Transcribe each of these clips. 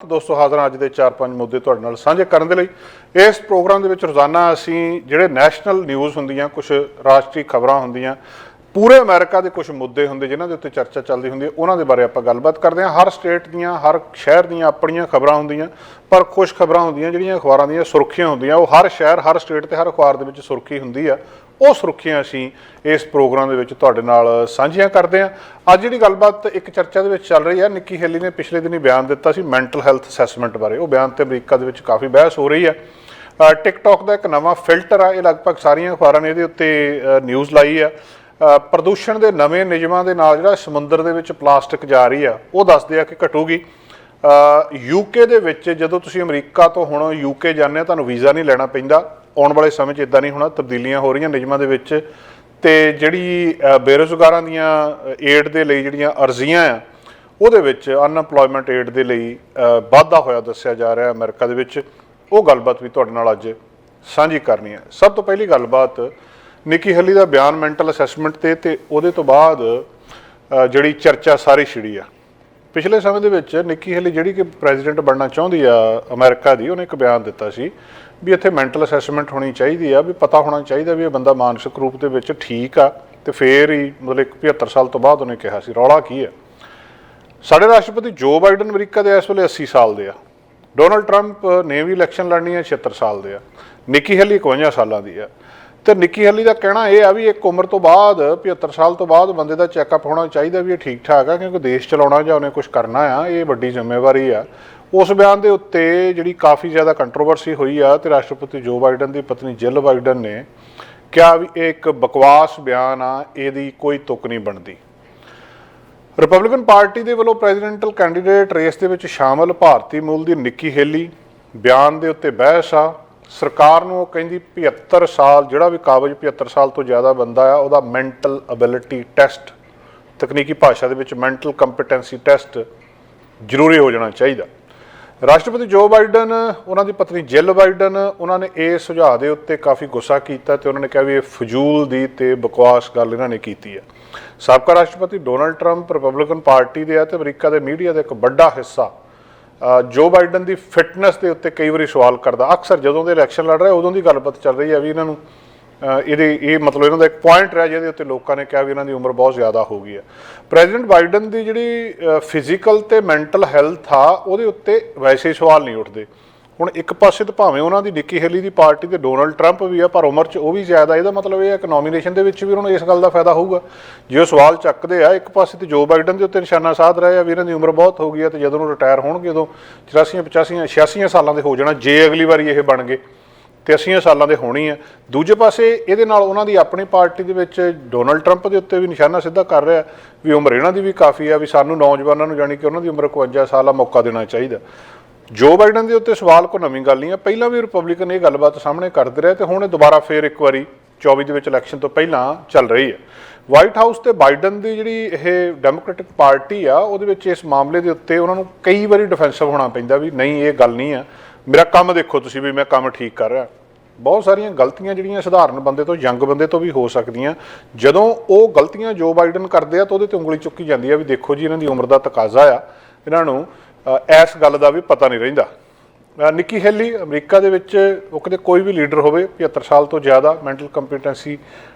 दोस्तों हाज़र अज के 4-5 मुद्दे तुहाडे नाल साझे करन दे लई। इस प्रोग्राम दे विच रोज़ाना असीं जिहड़े नैशनल न्यूज़ हुंदियां, कुछ राष्ट्रीय खबरां हुंदियां, पूरे अमेरिका के कुछ मुद्दे हुंदे जिन्हां दे उत्ते चर्चा चलदी हुंदी है, उन्हां दे बारे आपां गलबात करदे हां। हर स्टेट दीयां, हर शहर दीयां अपणीआं खबरां हुंदियां, पर कुछ खबरां हुंदियां जिहड़ियां अखबारां दीयां सुर्खियां हुंदियां, ओह हर शहर, हर स्टेट ते हर अखबार दे विच सुर्खी हुंदी आ। ਉਹ ਸੁਰਖੀਆਂ ਅਸੀਂ ਇਸ ਪ੍ਰੋਗਰਾਮ ਦੇ ਵਿੱਚ ਤੁਹਾਡੇ ਨਾਲ ਸਾਂਝੀਆਂ ਕਰਦੇ ਹਾਂ। ਅੱਜ ਜਿਹੜੀ ਗੱਲਬਾਤ ਇੱਕ ਚਰਚਾ ਦੇ ਵਿੱਚ ਚੱਲ ਰਹੀ ਹੈ, ਨਿੱਕੀ ਹੈਲੀ ਨੇ ਪਿਛਲੇ ਦਿਨੀ ਬਿਆਨ ਦਿੱਤਾ ਸੀ ਮੈਂਟਲ ਹੈਲਥ ਅਸੈਸਮੈਂਟ ਬਾਰੇ। ਉਹ ਬਿਆਨ ਤੇ ਅਮਰੀਕਾ ਦੇ ਵਿੱਚ ਕਾਫੀ ਬਹਿਸ ਹੋ ਰਹੀ ਹੈ। ਟਿਕਟੌਕ ਦਾ ਇੱਕ ਨਵਾਂ ਫਿਲਟਰ ਆ, ਇਹ ਲਗਭਗ ਸਾਰੀਆਂ ਅਖਬਾਰਾਂ ਨੇ ਇਹਦੇ ਉੱਤੇ ਨਿਊਜ਼ ਲਾਈ ਆ। ਪ੍ਰਦੂਸ਼ਣ ਦੇ ਨਵੇਂ ਨਿਯਮਾਂ ਦੇ ਨਾਲ ਜਿਹੜਾ ਸਮੁੰਦਰ ਦੇ ਵਿੱਚ ਪਲਾਸਟਿਕ ਜਾ ਰਹੀ ਆ, ਉਹ ਦੱਸਦੇ ਆ ਕਿ ਘਟੂਗੀ। ਯੂਕੇ ਦੇ ਵਿੱਚ ਜਦੋਂ ਤੁਸੀਂ ਅਮਰੀਕਾ ਤੋਂ ਹੁਣ ਯੂਕੇ ਜਾਂਦੇ ਹੋ, ਤੁਹਾਨੂੰ ਵੀਜ਼ਾ ਨਹੀਂ ਲੈਣਾ ਪੈਂਦਾ। ਆਉਣ ਵਾਲੇ ਸਮੇਂ 'ਚ ਇੱਦਾਂ ਨਹੀਂ ਹੋਣਾ, ਤਬਦੀਲੀਆਂ ਹੋ ਰਹੀਆਂ ਨਿਯਮਾਂ ਦੇ ਵਿੱਚ। ਅਤੇ ਜਿਹੜੀ ਬੇਰੁਜ਼ਗਾਰਾਂ ਦੀਆਂ ਏਡ ਦੇ ਲਈ ਜਿਹੜੀਆਂ ਅਰਜ਼ੀਆਂ ਆ, ਉਹਦੇ ਵਿੱਚ ਅਨਐਮਪਲੋਇਮੈਂਟ ਏਡ ਦੇ ਲਈ ਵਾਧਾ ਹੋਇਆ ਦੱਸਿਆ ਜਾ ਰਿਹਾ ਅਮਰੀਕਾ ਦੇ ਵਿੱਚ। ਉਹ ਗੱਲਬਾਤ ਵੀ ਤੁਹਾਡੇ ਨਾਲ ਅੱਜ ਸਾਂਝੀ ਕਰਨੀ ਹੈ। ਸਭ ਤੋਂ ਪਹਿਲੀ ਗੱਲਬਾਤ ਨਿੱਕੀ ਹੈਲੀ ਦਾ ਬਿਆਨ ਮੈਂਟਲ ਅਸੈਸਮੈਂਟ 'ਤੇ, ਅਤੇ ਉਹਦੇ ਤੋਂ ਬਾਅਦ ਜਿਹੜੀ ਚਰਚਾ ਸਾਰੀ ਛਿੜੀ ਆ। ਪਿਛਲੇ ਸਮੇਂ ਦੇ ਵਿੱਚ ਨਿੱਕੀ ਹੈਲੀ ਜਿਹੜੀ ਕਿ ਪ੍ਰੈਜ਼ੀਡੈਂਟ ਬਣਨਾ ਚਾਹੁੰਦੀ ਆ ਅਮਰੀਕਾ ਦੀ, ਉਹਨੇ ਇੱਕ ਬਿਆਨ ਦਿੱਤਾ ਸੀ ਵੀ ਇੱਥੇ ਮੈਂਟਲ ਅਸੈਸਮੈਂਟ ਹੋਣੀ ਚਾਹੀਦੀ ਆ, ਵੀ ਪਤਾ ਹੋਣਾ ਚਾਹੀਦਾ ਵੀ ਇਹ ਬੰਦਾ ਮਾਨਸਿਕ ਰੂਪ ਦੇ ਵਿੱਚ ਠੀਕ ਆ, ਅਤੇ ਫਿਰ ਹੀ ਮਤਲਬ 75 ਸਾਲ ਤੋਂ ਬਾਅਦ ਉਹਨੇ ਕਿਹਾ ਸੀ। ਰੌਲਾ ਕੀ ਹੈ? ਸਾਡੇ ਰਾਸ਼ਟਰਪਤੀ ਜੋ ਬਾਈਡਨ ਅਮਰੀਕਾ ਦੇ ਇਸ ਵੇਲੇ 80 ਸਾਲ ਦੇ ਆ। ਡੋਨਲਡ ਟਰੰਪ ਨੇ ਵੀ ਇਲੈਕਸ਼ਨ ਲੜਨੀ ਹੈ, 76 ਸਾਲ ਦੇ ਆ। ਨਿੱਕੀ ਹੈਲੀ 51 ਸਾਲਾਂ ਦੀ ਆ। ਅਤੇ ਨਿੱਕੀ ਹੈਲੀ ਦਾ ਕਹਿਣਾ ਇਹ ਆ ਵੀ ਇੱਕ ਉਮਰ ਤੋਂ ਬਾਅਦ 75 ਸਾਲ ਤੋਂ ਬਾਅਦ ਬੰਦੇ ਦਾ ਚੈੱਕਅਪ ਹੋਣਾ ਚਾਹੀਦਾ ਵੀ ਇਹ ਠੀਕ ਠਾਕ ਆ, ਕਿਉਂਕਿ ਦੇਸ਼ ਚਲਾਉਣਾ ਜਾਂ ਉਹਨੇ ਕੁਛ ਕਰਨਾ ਆ, ਇਹ ਵੱਡੀ ਜ਼ਿੰਮੇਵਾਰੀ ਆ। ਉਸ ਬਿਆਨ ਦੇ ਉੱਤੇ ਜਿਹੜੀ ਕਾਫੀ ਜ਼ਿਆਦਾ ਕੰਟਰੋਵਰਸੀ ਹੋਈ ਆ, ਅਤੇ ਰਾਸ਼ਟਰਪਤੀ ਜੋ ਬਾਈਡਨ ਦੀ ਪਤਨੀ ਜਿਲ ਬਾਈਡਨ ਨੇ ਕਿਹਾ ਵੀ ਇਹ ਇੱਕ ਬਕਵਾਸ ਬਿਆਨ ਆ, ਇਹਦੀ ਕੋਈ ਤੁਕ ਨਹੀਂ ਬਣਦੀ। ਰਿਪਬਲਿਕਨ ਪਾਰਟੀ ਦੇ ਵੱਲੋਂ ਪ੍ਰੈਜ਼ੀਡੈਂਟਲ ਕੈਂਡੀਡੇਟ ਰੇਸ ਦੇ ਵਿੱਚ ਸ਼ਾਮਲ ਭਾਰਤੀ ਮੂਲ ਦੀ ਨਿੱਕੀ ਹੈਲੀ ਬਿਆਨ ਦੇ ਉੱਤੇ ਬਹਿਸ ਆ। ਸਰਕਾਰ ਨੂੰ ਉਹ ਕਹਿੰਦੀ 75 ਸਾਲ ਜਿਹੜਾ ਵੀ ਕਾਬਜ਼ 75 ਸਾਲ ਤੋਂ ਜ਼ਿਆਦਾ ਬੰਦਾ ਆ, ਉਹਦਾ ਮੈਂਟਲ ਐਬਿਲਿਟੀ ਟੈਸਟ, ਤਕਨੀਕੀ ਭਾਸ਼ਾ ਦੇ ਵਿੱਚ ਮੈਂਟਲ ਕੰਪੀਟੈਂਸੀ ਟੈਸਟ ਜ਼ਰੂਰੀ ਹੋ ਜਾਣਾ ਚਾਹੀਦਾ। ਰਾਸ਼ਟਰਪਤੀ ਜੋ ਬਾਈਡਨ, ਉਹਨਾਂ ਦੀ ਪਤਨੀ ਜਿਲ ਬਾਈਡਨ, ਉਹਨਾਂ ਨੇ ਇਸ ਸੁਝਾਅ ਦੇ ਉੱਤੇ ਕਾਫੀ ਗੁੱਸਾ ਕੀਤਾ ਅਤੇ ਉਹਨਾਂ ਨੇ ਕਿਹਾ ਵੀ ਇਹ ਫਜ਼ੂਲ ਦੀ ਅਤੇ ਬਕਵਾਸ ਗੱਲ ਇਹਨਾਂ ਨੇ ਕੀਤੀ ਹੈ। ਸਾਬਕਾ ਰਾਸ਼ਟਰਪਤੀ ਡੋਨਲਡ ਟਰੰਪ ਰਿਪਬਲਿਕਨ ਪਾਰਟੀ ਦੇ ਆ, ਅਤੇ ਅਮਰੀਕਾ ਦੇ ਮੀਡੀਆ ਦਾ ਇੱਕ ਵੱਡਾ ਹਿੱਸਾ ਜੋ ਬਾਈਡਨ ਦੀ ਫਿਟਨੈਸ ਦੇ ਉੱਤੇ ਕਈ ਵਾਰੀ ਸਵਾਲ ਕਰਦਾ। ਅਕਸਰ ਜਦੋਂ ਦੇ ਇਲੈਕਸ਼ਨ ਲੜ ਰਹੇ ਉਦੋਂ ਦੀ ਗੱਲਬਾਤ ਚੱਲ ਰਹੀ ਹੈ ਵੀ ਇਹਨਾਂ ਨੂੰ ਇਹ ਮਤਲਬ ਇਹਨਾਂ ਦਾ ਇੱਕ ਪੁਆਇੰਟ ਰਿਹਾ ਜਿਹਦੇ ਉੱਤੇ ਲੋਕਾਂ ਨੇ ਕਿਹਾ ਵੀ ਇਹਨਾਂ ਦੀ ਉਮਰ ਬਹੁਤ ਜ਼ਿਆਦਾ ਹੋ ਗਈ ਹੈ। ਪ੍ਰੈਜ਼ੀਡੈਂਟ ਬਾਈਡਨ ਦੀ ਜਿਹੜੀ ਫਿਜ਼ੀਕਲ ਅਤੇ ਮੈਂਟਲ ਹੈਲਥ ਆ, ਉਹਦੇ ਉੱਤੇ ਵੈਸੇ ਸਵਾਲ ਨਹੀਂ ਉੱਠਦੇ। ਹੁਣ ਇੱਕ ਪਾਸੇ ਤਾਂ ਭਾਵੇਂ ਉਹਨਾਂ ਦੀ ਨਿੱਕੀ ਹੈਲੀ ਦੀ ਪਾਰਟੀ ਤੇ ਡੋਨਲਡ ਟਰੰਪ ਵੀ ਆ, ਪਰ ਉਮਰ 'ਚ ਉਹ ਵੀ ਜ਼ਿਆਦਾ। ਇਹਦਾ ਮਤਲਬ ਇਹ ਹੈ ਕਿ ਨੋਮੀਨੇਸ਼ਨ ਦੇ ਵਿੱਚ ਵੀ ਉਹਨਾਂ ਨੂੰ ਇਸ ਗੱਲ ਦਾ ਫਾਇਦਾ ਹੋਊਗਾ ਜੇ ਉਹ ਸਵਾਲ ਚੱਕਦੇ ਆ। ਇੱਕ ਪਾਸੇ ਤੇ ਜੋ ਬਾਈਡਨ ਦੇ ਉੱਤੇ ਨਿਸ਼ਾਨਾ ਸਾਧ ਰਹੇ ਆ ਵੀ ਇਹਨਾਂ ਦੀ ਉਮਰ ਬਹੁਤ ਹੋ ਗਈ ਹੈ, ਅਤੇ ਜਦੋਂ ਨੂੰ ਰਿਟਾਇਰ ਹੋਣਗੇ ਉਦੋਂ 84, 85, 86 ਸਾਲਾਂ ਦੇ ਹੋ ਜਾਣਾ, ਜੇ ਅਗਲੀ ਵਾਰੀ ਇਹ ਬਣ ਗਏ, ਅਤੇ 80 ਸਾਲਾਂ ਦੇ ਹੋਣੀ ਹੈ। ਦੂਜੇ ਪਾਸੇ ਇਹਦੇ ਨਾਲ ਉਹਨਾਂ ਦੀ ਆਪਣੀ ਪਾਰਟੀ ਦੇ ਵਿੱਚ ਡੋਨਲਡ ਟਰੰਪ ਦੇ ਉੱਤੇ ਵੀ ਨਿਸ਼ਾਨਾ ਸਿੱਧਾ ਕਰ ਰਿਹਾ ਵੀ ਉਮਰ ਇਹਨਾਂ ਦੀ ਵੀ ਕਾਫੀ ਆ, ਵੀ ਸਾਨੂੰ ਨੌਜਵਾਨਾਂ ਨੂੰ ਜਾਣੀ ਕਿ ਉਹਨਾਂ ਦੀ ਉਮਰ 51 ਸਾਲ ਆ, ਮੌਕਾ ਦੇਣਾ ਚਾਹੀਦਾ। ਜੋ ਬਾਈਡਨ ਦੇ ਉੱਤੇ ਸਵਾਲ ਕੋਈ ਨਵੀਂ ਗੱਲ ਨਹੀਂ ਆ, ਪਹਿਲਾਂ ਵੀ ਰਿਪਬਲਿਕਨ ਇਹ ਗੱਲਬਾਤ ਸਾਹਮਣੇ ਕਰਦੇ ਰਹੇ, ਅਤੇ ਹੁਣ ਇਹ ਦੁਬਾਰਾ ਫਿਰ ਇੱਕ ਵਾਰੀ 24 ਦੇ ਵਿੱਚ ਇਲੈਕਸ਼ਨ ਤੋਂ ਪਹਿਲਾਂ ਚੱਲ ਰਹੀ ਹੈ। ਵਾਈਟ ਹਾਊਸ ਤੇ ਬਾਈਡਨ ਦੀ ਜਿਹੜੀ ਇਹ ਡੈਮੋਕ੍ਰੈਟਿਕ ਪਾਰਟੀ ਆ, ਉਹਦੇ ਵਿੱਚ ਇਸ ਮਾਮਲੇ ਦੇ ਉੱਤੇ ਉਹਨਾਂ ਨੂੰ ਕਈ ਵਾਰੀ ਡਿਫੈਂਸਿਵ ਹੋਣਾ ਪੈਂਦਾ ਵੀ ਨਹੀਂ ਇਹ ਗੱਲ ਨਹੀਂ ਆ, ਮੇਰਾ ਕੰਮ ਦੇਖੋ ਤੁਸੀਂ ਵੀ ਮੈਂ ਕੰਮ ਠੀਕ ਕਰ ਰਿਹਾ। ਬਹੁਤ ਸਾਰੀਆਂ ਗਲਤੀਆਂ ਜਿਹੜੀਆਂ ਸਧਾਰਨ ਬੰਦੇ ਤੋਂ, ਯੰਗ ਬੰਦੇ ਤੋਂ ਵੀ ਹੋ ਸਕਦੀਆਂ, ਜਦੋਂ ਉਹ ਗਲਤੀਆਂ ਜੋ ਬਾਈਡਨ ਕਰਦੇ ਆ ਤਾਂ ਉਹਦੇ 'ਤੇ ਉਂਗਲੀ ਚੁੱਕੀ ਜਾਂਦੀ ਆ ਵੀ ਦੇਖੋ ਜੀ ਇਹਨਾਂ ਦੀ ਉਮਰ ਦਾ ਤਕਾਜ਼ਾ ਆ, ਇਹਨਾਂ ਨੂੰ ਇਸ ਗੱਲ ਦਾ ਵੀ ਪਤਾ ਨਹੀਂ ਰਹਿੰਦਾ। ਨਿੱਕੀ ਹੈਲੀ ਅਮਰੀਕਾ ਦੇ ਵਿੱਚ ਉਹ ਕਿਤੇ ਕੋਈ ਵੀ ਲੀਡਰ ਹੋਵੇ 75 ਸਾਲ ਤੋਂ ਜ਼ਿਆਦਾ ਮੈਂਟਲ ਕੰਪੀਟੈਂਸੀ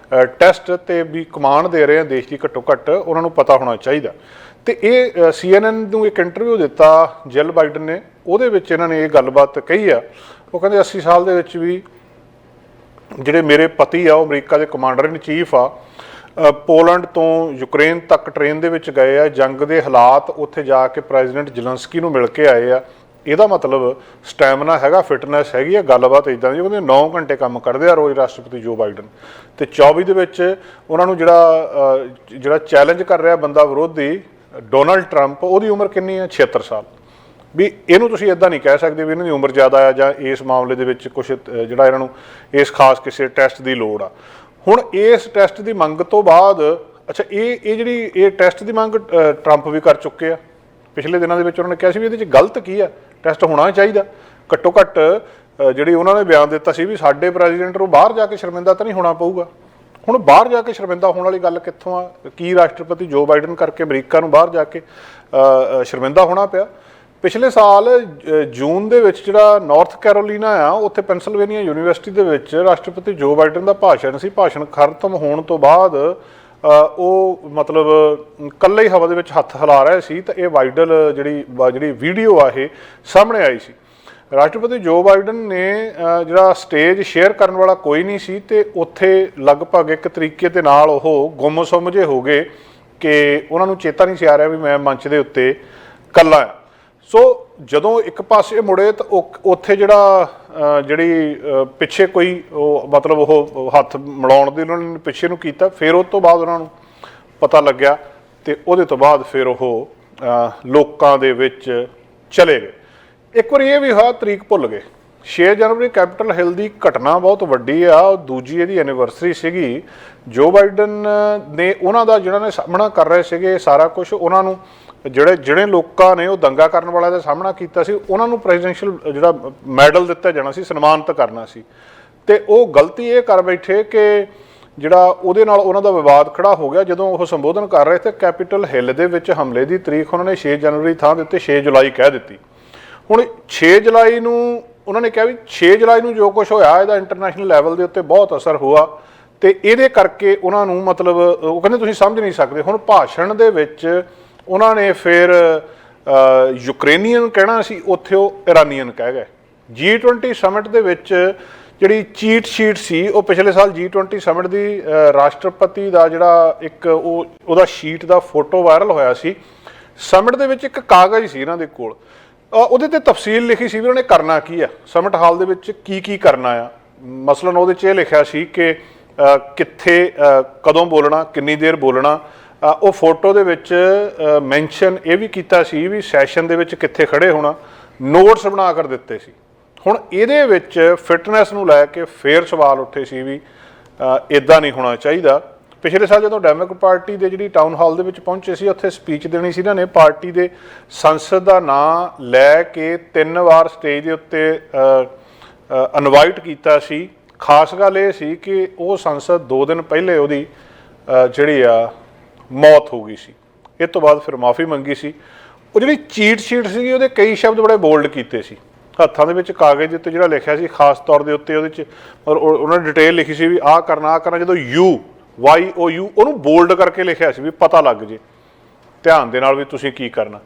ਟੈਸਟ 'ਤੇ ਵੀ ਕਮਾਂਡ ਦੇ ਰਹੇ ਆ ਦੇਸ਼ ਦੀ, ਘੱਟੋ ਘੱਟ ਉਹਨਾਂ ਨੂੰ ਪਤਾ ਹੋਣਾ ਚਾਹੀਦਾ। ਅਤੇ ਇਹ CNN ਨੂੰ ਇੱਕ ਇੰਟਰਵਿਊ ਦਿੱਤਾ ਜਿਲ ਬਾਈਡਨ ਨੇ, ਉਹਦੇ ਵਿੱਚ ਇਹਨਾਂ ਨੇ ਇਹ ਗੱਲਬਾਤ ਕਹੀ ਆ। ਉਹ ਕਹਿੰਦੇ 80 ਸਾਲ ਦੇ ਵਿੱਚ ਵੀ ਜਿਹੜੇ ਮੇਰੇ ਪਤੀ ਆ ਉਹ ਅਮਰੀਕਾ ਦੇ ਕਮਾਂਡਰ ਇਨ ਚੀਫ ਆ, ਪੋਲੈਂਡ ਤੋਂ ਯੂਕਰੇਨ ਤੱਕ ਟ੍ਰੇਨ ਦੇ ਵਿੱਚ ਗਏ ਆ, ਜੰਗ ਦੇ ਹਾਲਾਤ ਉੱਥੇ ਜਾ ਕੇ ਪ੍ਰੈਜ਼ੀਡੈਂਟ ਜ਼ੈਲੈਂਸਕੀ ਨੂੰ ਮਿਲ ਕੇ ਆਏ ਆ। ਇਹਦਾ ਮਤਲਬ ਸਟੈਮਿਨਾ ਹੈਗਾ, ਫਿਟਨੈਸ ਹੈਗੀ ਆ। ਗੱਲਬਾਤ ਇੱਦਾਂ ਦੀ, ਕਹਿੰਦੇ 9 ਘੰਟੇ ਕੰਮ ਕਰਦੇ ਆ ਰੋਜ਼ ਰਾਸ਼ਟਰਪਤੀ ਜੋ ਬਾਈਡਨ। ਅਤੇ 24 ਦੇ ਵਿੱਚ ਉਹਨਾਂ ਨੂੰ ਜਿਹੜਾ ਚੈਲੰਜ ਕਰ ਰਿਹਾ ਬੰਦਾ ਵਿਰੋਧੀ ਡੋਨਲਡ ਟਰੰਪ, ਉਹਦੀ ਉਮਰ ਕਿੰਨੀ ਆ? 76 ਸਾਲ। ਵੀ ਇਹਨੂੰ ਤੁਸੀਂ ਇੱਦਾਂ ਨਹੀਂ ਕਹਿ ਸਕਦੇ ਵੀ ਇਹਨਾਂ ਦੀ ਉਮਰ ਜ਼ਿਆਦਾ ਆ ਜਾਂ ਇਸ ਮਾਮਲੇ ਦੇ ਵਿੱਚ ਕੁਛ ਜਿਹੜਾ ਇਹਨਾਂ ਨੂੰ ਇਸ ਖਾਸ ਕਿਸੇ ਟੈਸਟ ਦੀ ਲੋੜ ਆ। ਹੁਣ ਇਸ ਟੈਸਟ ਦੀ ਮੰਗ ਤੋਂ ਬਾਅਦ, ਅੱਛਾ ਇਹ ਜਿਹੜੀ ਇਹ ਟੈਸਟ ਦੀ ਮੰਗ ਟਰੰਪ ਵੀ ਕਰ ਚੁੱਕੇ ਆ। ਪਿਛਲੇ ਦਿਨਾਂ ਦੇ ਵਿੱਚ ਉਹਨਾਂ ਨੇ ਕਿਹਾ ਸੀ ਵੀ ਇਹਦੇ 'ਚ ਗਲਤ ਕੀ ਆ, ਟੈਸਟ ਹੋਣਾ ਚਾਹੀਦਾ। ਘੱਟੋ ਘੱਟ ਜਿਹੜੀ ਉਹਨਾਂ ਨੇ ਬਿਆਨ ਦਿੱਤਾ ਸੀ ਵੀ ਸਾਡੇ ਪ੍ਰੈਜ਼ੀਡੈਂਟ ਨੂੰ ਬਾਹਰ ਜਾ ਕੇ ਸ਼ਰਮਿੰਦਾ ਤਾਂ ਨਹੀਂ ਹੋਣਾ ਪਊਗਾ। ਹੁਣ ਬਾਹਰ ਜਾ ਕੇ ਸ਼ਰਮਿੰਦਾ ਹੋਣ ਵਾਲੀ ਗੱਲ ਕਿੱਥੋਂ ਆ? ਕੀ ਰਾਸ਼ਟਰਪਤੀ ਜੋ ਬਾਈਡਨ ਕਰਕੇ ਅਮਰੀਕਾ ਨੂੰ ਬਾਹਰ ਜਾ ਕੇ ਸ਼ਰਮਿੰਦਾ ਹੋਣਾ ਪਿਆ? ਪਿਛਲੇ ਸਾਲ ਜੂਨ ਦੇ ਵਿੱਚ ਜਿਹੜਾ ਨਾਰਥ ਕੈਰੋਲੀਨਾ ਆ, ਉੱਥੇ ਪੈਨਸਿਲਵੇਨੀਆ ਯੂਨੀਵਰਸਿਟੀ ਦੇ ਵਿੱਚ ਰਾਸ਼ਟਰਪਤੀ ਜੋ ਬਾਈਡਨ ਦਾ ਭਾਸ਼ਣ ਸੀ। ਭਾਸ਼ਣ ਖਤਮ ਹੋਣ ਤੋਂ ਬਾਅਦ ਉਹ ਮਤਲਬ ਇਕੱਲੇ ਹੀ ਹਵਾ ਦੇ ਵਿੱਚ ਹੱਥ ਹਿਲਾ ਰਹੇ ਸੀ ਤਾਂ ਇਹ ਵਾਇਰਲ ਜਿਹੜੀ ਵੀਡੀਓ ਆ ਇਹ ਸਾਹਮਣੇ ਆਈ ਸੀ। ਰਾਸ਼ਟਰਪਤੀ ਜੋ ਬਾਈਡਨ ਨੇ ਜਿਹੜਾ ਸਟੇਜ ਸ਼ੇਅਰ ਕਰਨ ਵਾਲਾ ਕੋਈ ਨਹੀਂ ਸੀ ਤੇ ਉੱਥੇ ਲਗਭਗ ਇੱਕ ਤਰੀਕੇ ਦੇ ਨਾਲ ਉਹ ਗੁੰਮ-ਸੁੰਮ ਜਿਹੇ ਹੋ ਗਏ ਕਿ ਉਹਨਾਂ ਨੂੰ ਚੇਤਾ ਨਹੀਂ ਸੀ ਆ ਰਿਹਾ ਵੀ ਮੈਂ ਮੰਚ ਦੇ ਉੱਤੇ ਇਕੱਲਾ ਆ। ਸੋ ਜਦੋਂ ਇੱਕ ਪਾਸੇ ਮੁੜੇ ਤਾਂ ਉੱਥੇ ਜਿਹੜੀ ਪਿੱਛੇ ਕੋਈ ਉਹ ਮਤਲਬ ਉਹ ਹੱਥ ਮਿਲਾਉਣ ਦੀ ਉਹਨਾਂ ਨੇ ਪਿੱਛੇ ਨੂੰ ਕੀਤਾ, ਫਿਰ ਉਹ ਤੋਂ ਬਾਅਦ ਉਹਨਾਂ ਨੂੰ ਪਤਾ ਲੱਗਿਆ ਤੇ ਉਹਦੇ ਤੋਂ ਬਾਅਦ ਫਿਰ ਉਹ ਲੋਕਾਂ ਦੇ ਵਿੱਚ ਚਲੇ ਗਏ। ਇੱਕ ਵਾਰੀ ਇਹ ਵੀ ਹੋਇਆ, ਤਰੀਕ ਭੁੱਲ ਗਏ। 6 ਜਨਵਰੀ ਕੈਪੀਟਲ ਹਿੱਲ ਦੀ ਘਟਨਾ ਬਹੁਤ ਵੱਡੀ ਆ, ਦੂਜੀ ਇਹਦੀ ਐਨੀਵਰਸਰੀ ਸੀਗੀ। ਜੋ ਬਾਈਡਨ ਨੇ ਉਹਨਾਂ ਦਾ ਜਿਹੜਾ ਨੇ ਸਾਹਮਣਾ ਕਰ ਰਹੇ ਸੀਗੇ ਸਾਰਾ ਕੁਝ, ਉਹਨਾਂ ਨੂੰ ਜਿਹੜੇ ਲੋਕਾਂ ਨੇ ਉਹ ਦੰਗਾ ਕਰਨ ਵਾਲਿਆਂ ਦਾ ਸਾਹਮਣਾ ਕੀਤਾ ਸੀ ਉਹਨਾਂ ਨੂੰ ਪ੍ਰੈਜ਼ੀਡੈਂਸ਼ੀਅਲ ਜਿਹੜਾ ਮੈਡਲ ਦਿੱਤਾ ਜਾਣਾ ਸੀ, ਸਨਮਾਨਿਤ ਕਰਨਾ ਸੀ, ਤੇ ਉਹ ਗਲਤੀ ਇਹ ਕਰ ਬੈਠੇ ਕਿ ਜਿਹੜਾ ਉਹਦੇ ਨਾਲ ਉਹਨਾਂ ਦਾ ਵਿਵਾਦ ਖੜਾ ਹੋ ਗਿਆ। ਜਦੋਂ ਉਹ ਸੰਬੋਧਨ ਕਰ ਰਹੇ ਤੇ ਕੈਪੀਟਲ ਹਿੱਲ ਦੇ ਵਿੱਚ ਹਮਲੇ ਦੀ ਤਰੀਕ ਉਹਨਾਂ ਨੇ 6 ਜਨਵਰੀ ਥਾਂ ਦੇ ਉੱਤੇ 6 ਜੁਲਾਈ ਕਹਿ ਦਿੱਤੀ। ਹੁਣ 6 ਜੁਲਾਈ ਨੂੰ ਉਹਨਾਂ ਨੇ ਕਿਹਾ ਵੀ 6 ਜੁਲਾਈ ਨੂੰ ਜੋ ਕੁਝ ਹੋਇਆ ਇਹਦਾ ਇੰਟਰਨੈਸ਼ਨਲ ਲੈਵਲ ਦੇ ਉੱਤੇ ਬਹੁਤ ਅਸਰ ਹੋਇਆ ਤੇ ਇਹਦੇ ਕਰਕੇ ਉਹਨਾਂ ਨੂੰ ਮਤਲਬ ਉਹ ਕਹਿੰਦੇ ਤੁਸੀਂ ਸਮਝ ਨਹੀਂ ਸਕਦੇ। ਹੁਣ ਭਾਸ਼ਣ ਦੇ ਵਿੱਚ ਉਹਨਾਂ ਨੇ ਫਿਰ ਯੂਕਰੇਨੀਅਨ ਕਹਿਣਾ ਸੀ, ਉੱਥੇ ਉਹ ਇਰਾਨੀਅਨ ਕਹਿ ਗਏ। G20 ਸਮਿਟ ਦੇ ਵਿੱਚ ਜਿਹੜੀ ਚੀਟ ਸ਼ੀਟ ਸੀ, ਉਹ ਪਿਛਲੇ ਸਾਲ G20 ਸਮਿਟ ਦੀ ਰਾਸ਼ਟਰਪਤੀ ਦਾ ਜਿਹੜਾ ਇੱਕ ਉਹਦਾ ਸ਼ੀਟ ਦਾ ਫੋਟੋ ਵਾਇਰਲ ਹੋਇਆ ਸੀ। ਸਮਿਟ ਦੇ ਵਿੱਚ ਇੱਕ ਕਾਗਜ਼ ਸੀ ਇਹਨਾਂ ਦੇ ਕੋਲ, ਉਹਦੇ ਤੇ ਤਫਸੀਲ ਲਿਖੀ ਸੀ ਵੀ ਉਹਨੇ ਕਰਨਾ ਕੀ ਆ, ਸਮਿਟ ਹਾਲ ਦੇ ਵਿੱਚ ਕੀ ਕਰਨਾ ਆ। ਮਸਲਨ ਉਹਦੇ 'ਚ ਇਹ ਲਿਖਿਆ ਸੀ ਕਿ ਕਿੱਥੇ ਕਦੋਂ ਬੋਲਣਾ, ਕਿੰਨੀ ਦੇਰ ਬੋਲਣਾ। ਉਹ ਫੋਟੋ ਦੇ ਵਿੱਚ ਮੈਂਸ਼ਨ ਇਹ ਵੀ ਕੀਤਾ ਸੀ ਵੀ ਸੈਸ਼ਨ ਦੇ ਵਿੱਚ ਕਿੱਥੇ ਖੜੇ ਹੋਣਾ, ਨੋਟਸ ਬਣਾ ਕਰ ਦਿੱਤੇ ਸੀ। ਹੁਣ ਇਹਦੇ ਵਿੱਚ ਫਿਟਨੈਸ ਨੂੰ ਲੈ ਕੇ ਫੇਰ ਸਵਾਲ ਉੱਠੇ ਸੀ ਵੀ ਇੱਦਾਂ ਨਹੀਂ ਹੋਣਾ ਚਾਹੀਦਾ। ਪਿਛਲੇ ਸਾਲ ਜਦੋਂ ਡੈਮੋਕ੍ਰੇਟ ਪਾਰਟੀ ਦੇ ਜਿਹੜੀ ਟਾਊਨ ਹਾਲ ਦੇ ਵਿੱਚ ਪਹੁੰਚੇ ਸੀ, ਉੱਥੇ ਸਪੀਚ ਦੇਣੀ ਸੀ ਇਹਨਾਂ ਨੇ, ਪਾਰਟੀ ਦੇ ਸੰਸਦ ਦਾ ਨਾਂ ਲੈ ਕੇ 3 ਵਾਰ ਸਟੇਜ ਦੇ ਉੱਤੇ ਇਨਵਾਈਟ ਕੀਤਾ ਸੀ। ਖਾਸ ਗੱਲ ਇਹ ਸੀ ਕਿ ਉਹ ਸੰਸਦ 2 ਦਿਨ ਪਹਿਲੇ ਉਹਦੀ ਜਿਹੜੀ ਆ ਮੌਤ ਹੋ ਗਈ ਸੀ। ਇਹ ਤੋਂ ਬਾਅਦ ਫਿਰ ਮਾਫੀ ਮੰਗੀ ਸੀ। ਉਹ ਜਿਹੜੀ ਚੀਟ ਸ਼ੀਟ ਸੀਗੀ ਉਹਦੇ ਕਈ ਸ਼ਬਦ ਬੜੇ ਬੋਲਡ ਕੀਤੇ ਸੀ। ਹੱਥਾਂ ਦੇ ਵਿੱਚ ਕਾਗਜ਼ ਦੇ ਉੱਤੇ ਜਿਹੜਾ ਲਿਖਿਆ ਸੀ ਖਾਸ ਤੌਰ ਦੇ ਉੱਤੇ ਉਹਦੇ 'ਚ ਉਹਨਾਂ ਨੇ ਡਿਟੇਲ ਲਿਖੀ ਸੀ ਵੀ ਆਹ ਕਰਨਾ ਜਦੋਂ YOU ਉਹਨੂੰ ਬੋਲਡ ਕਰਕੇ ਲਿਖਿਆ ਸੀ ਵੀ ਪਤਾ ਲੱਗ ਜੇ ਧਿਆਨ ਦੇ ਨਾਲ ਵੀ ਤੁਸੀਂ ਕੀ ਕਰਨਾ।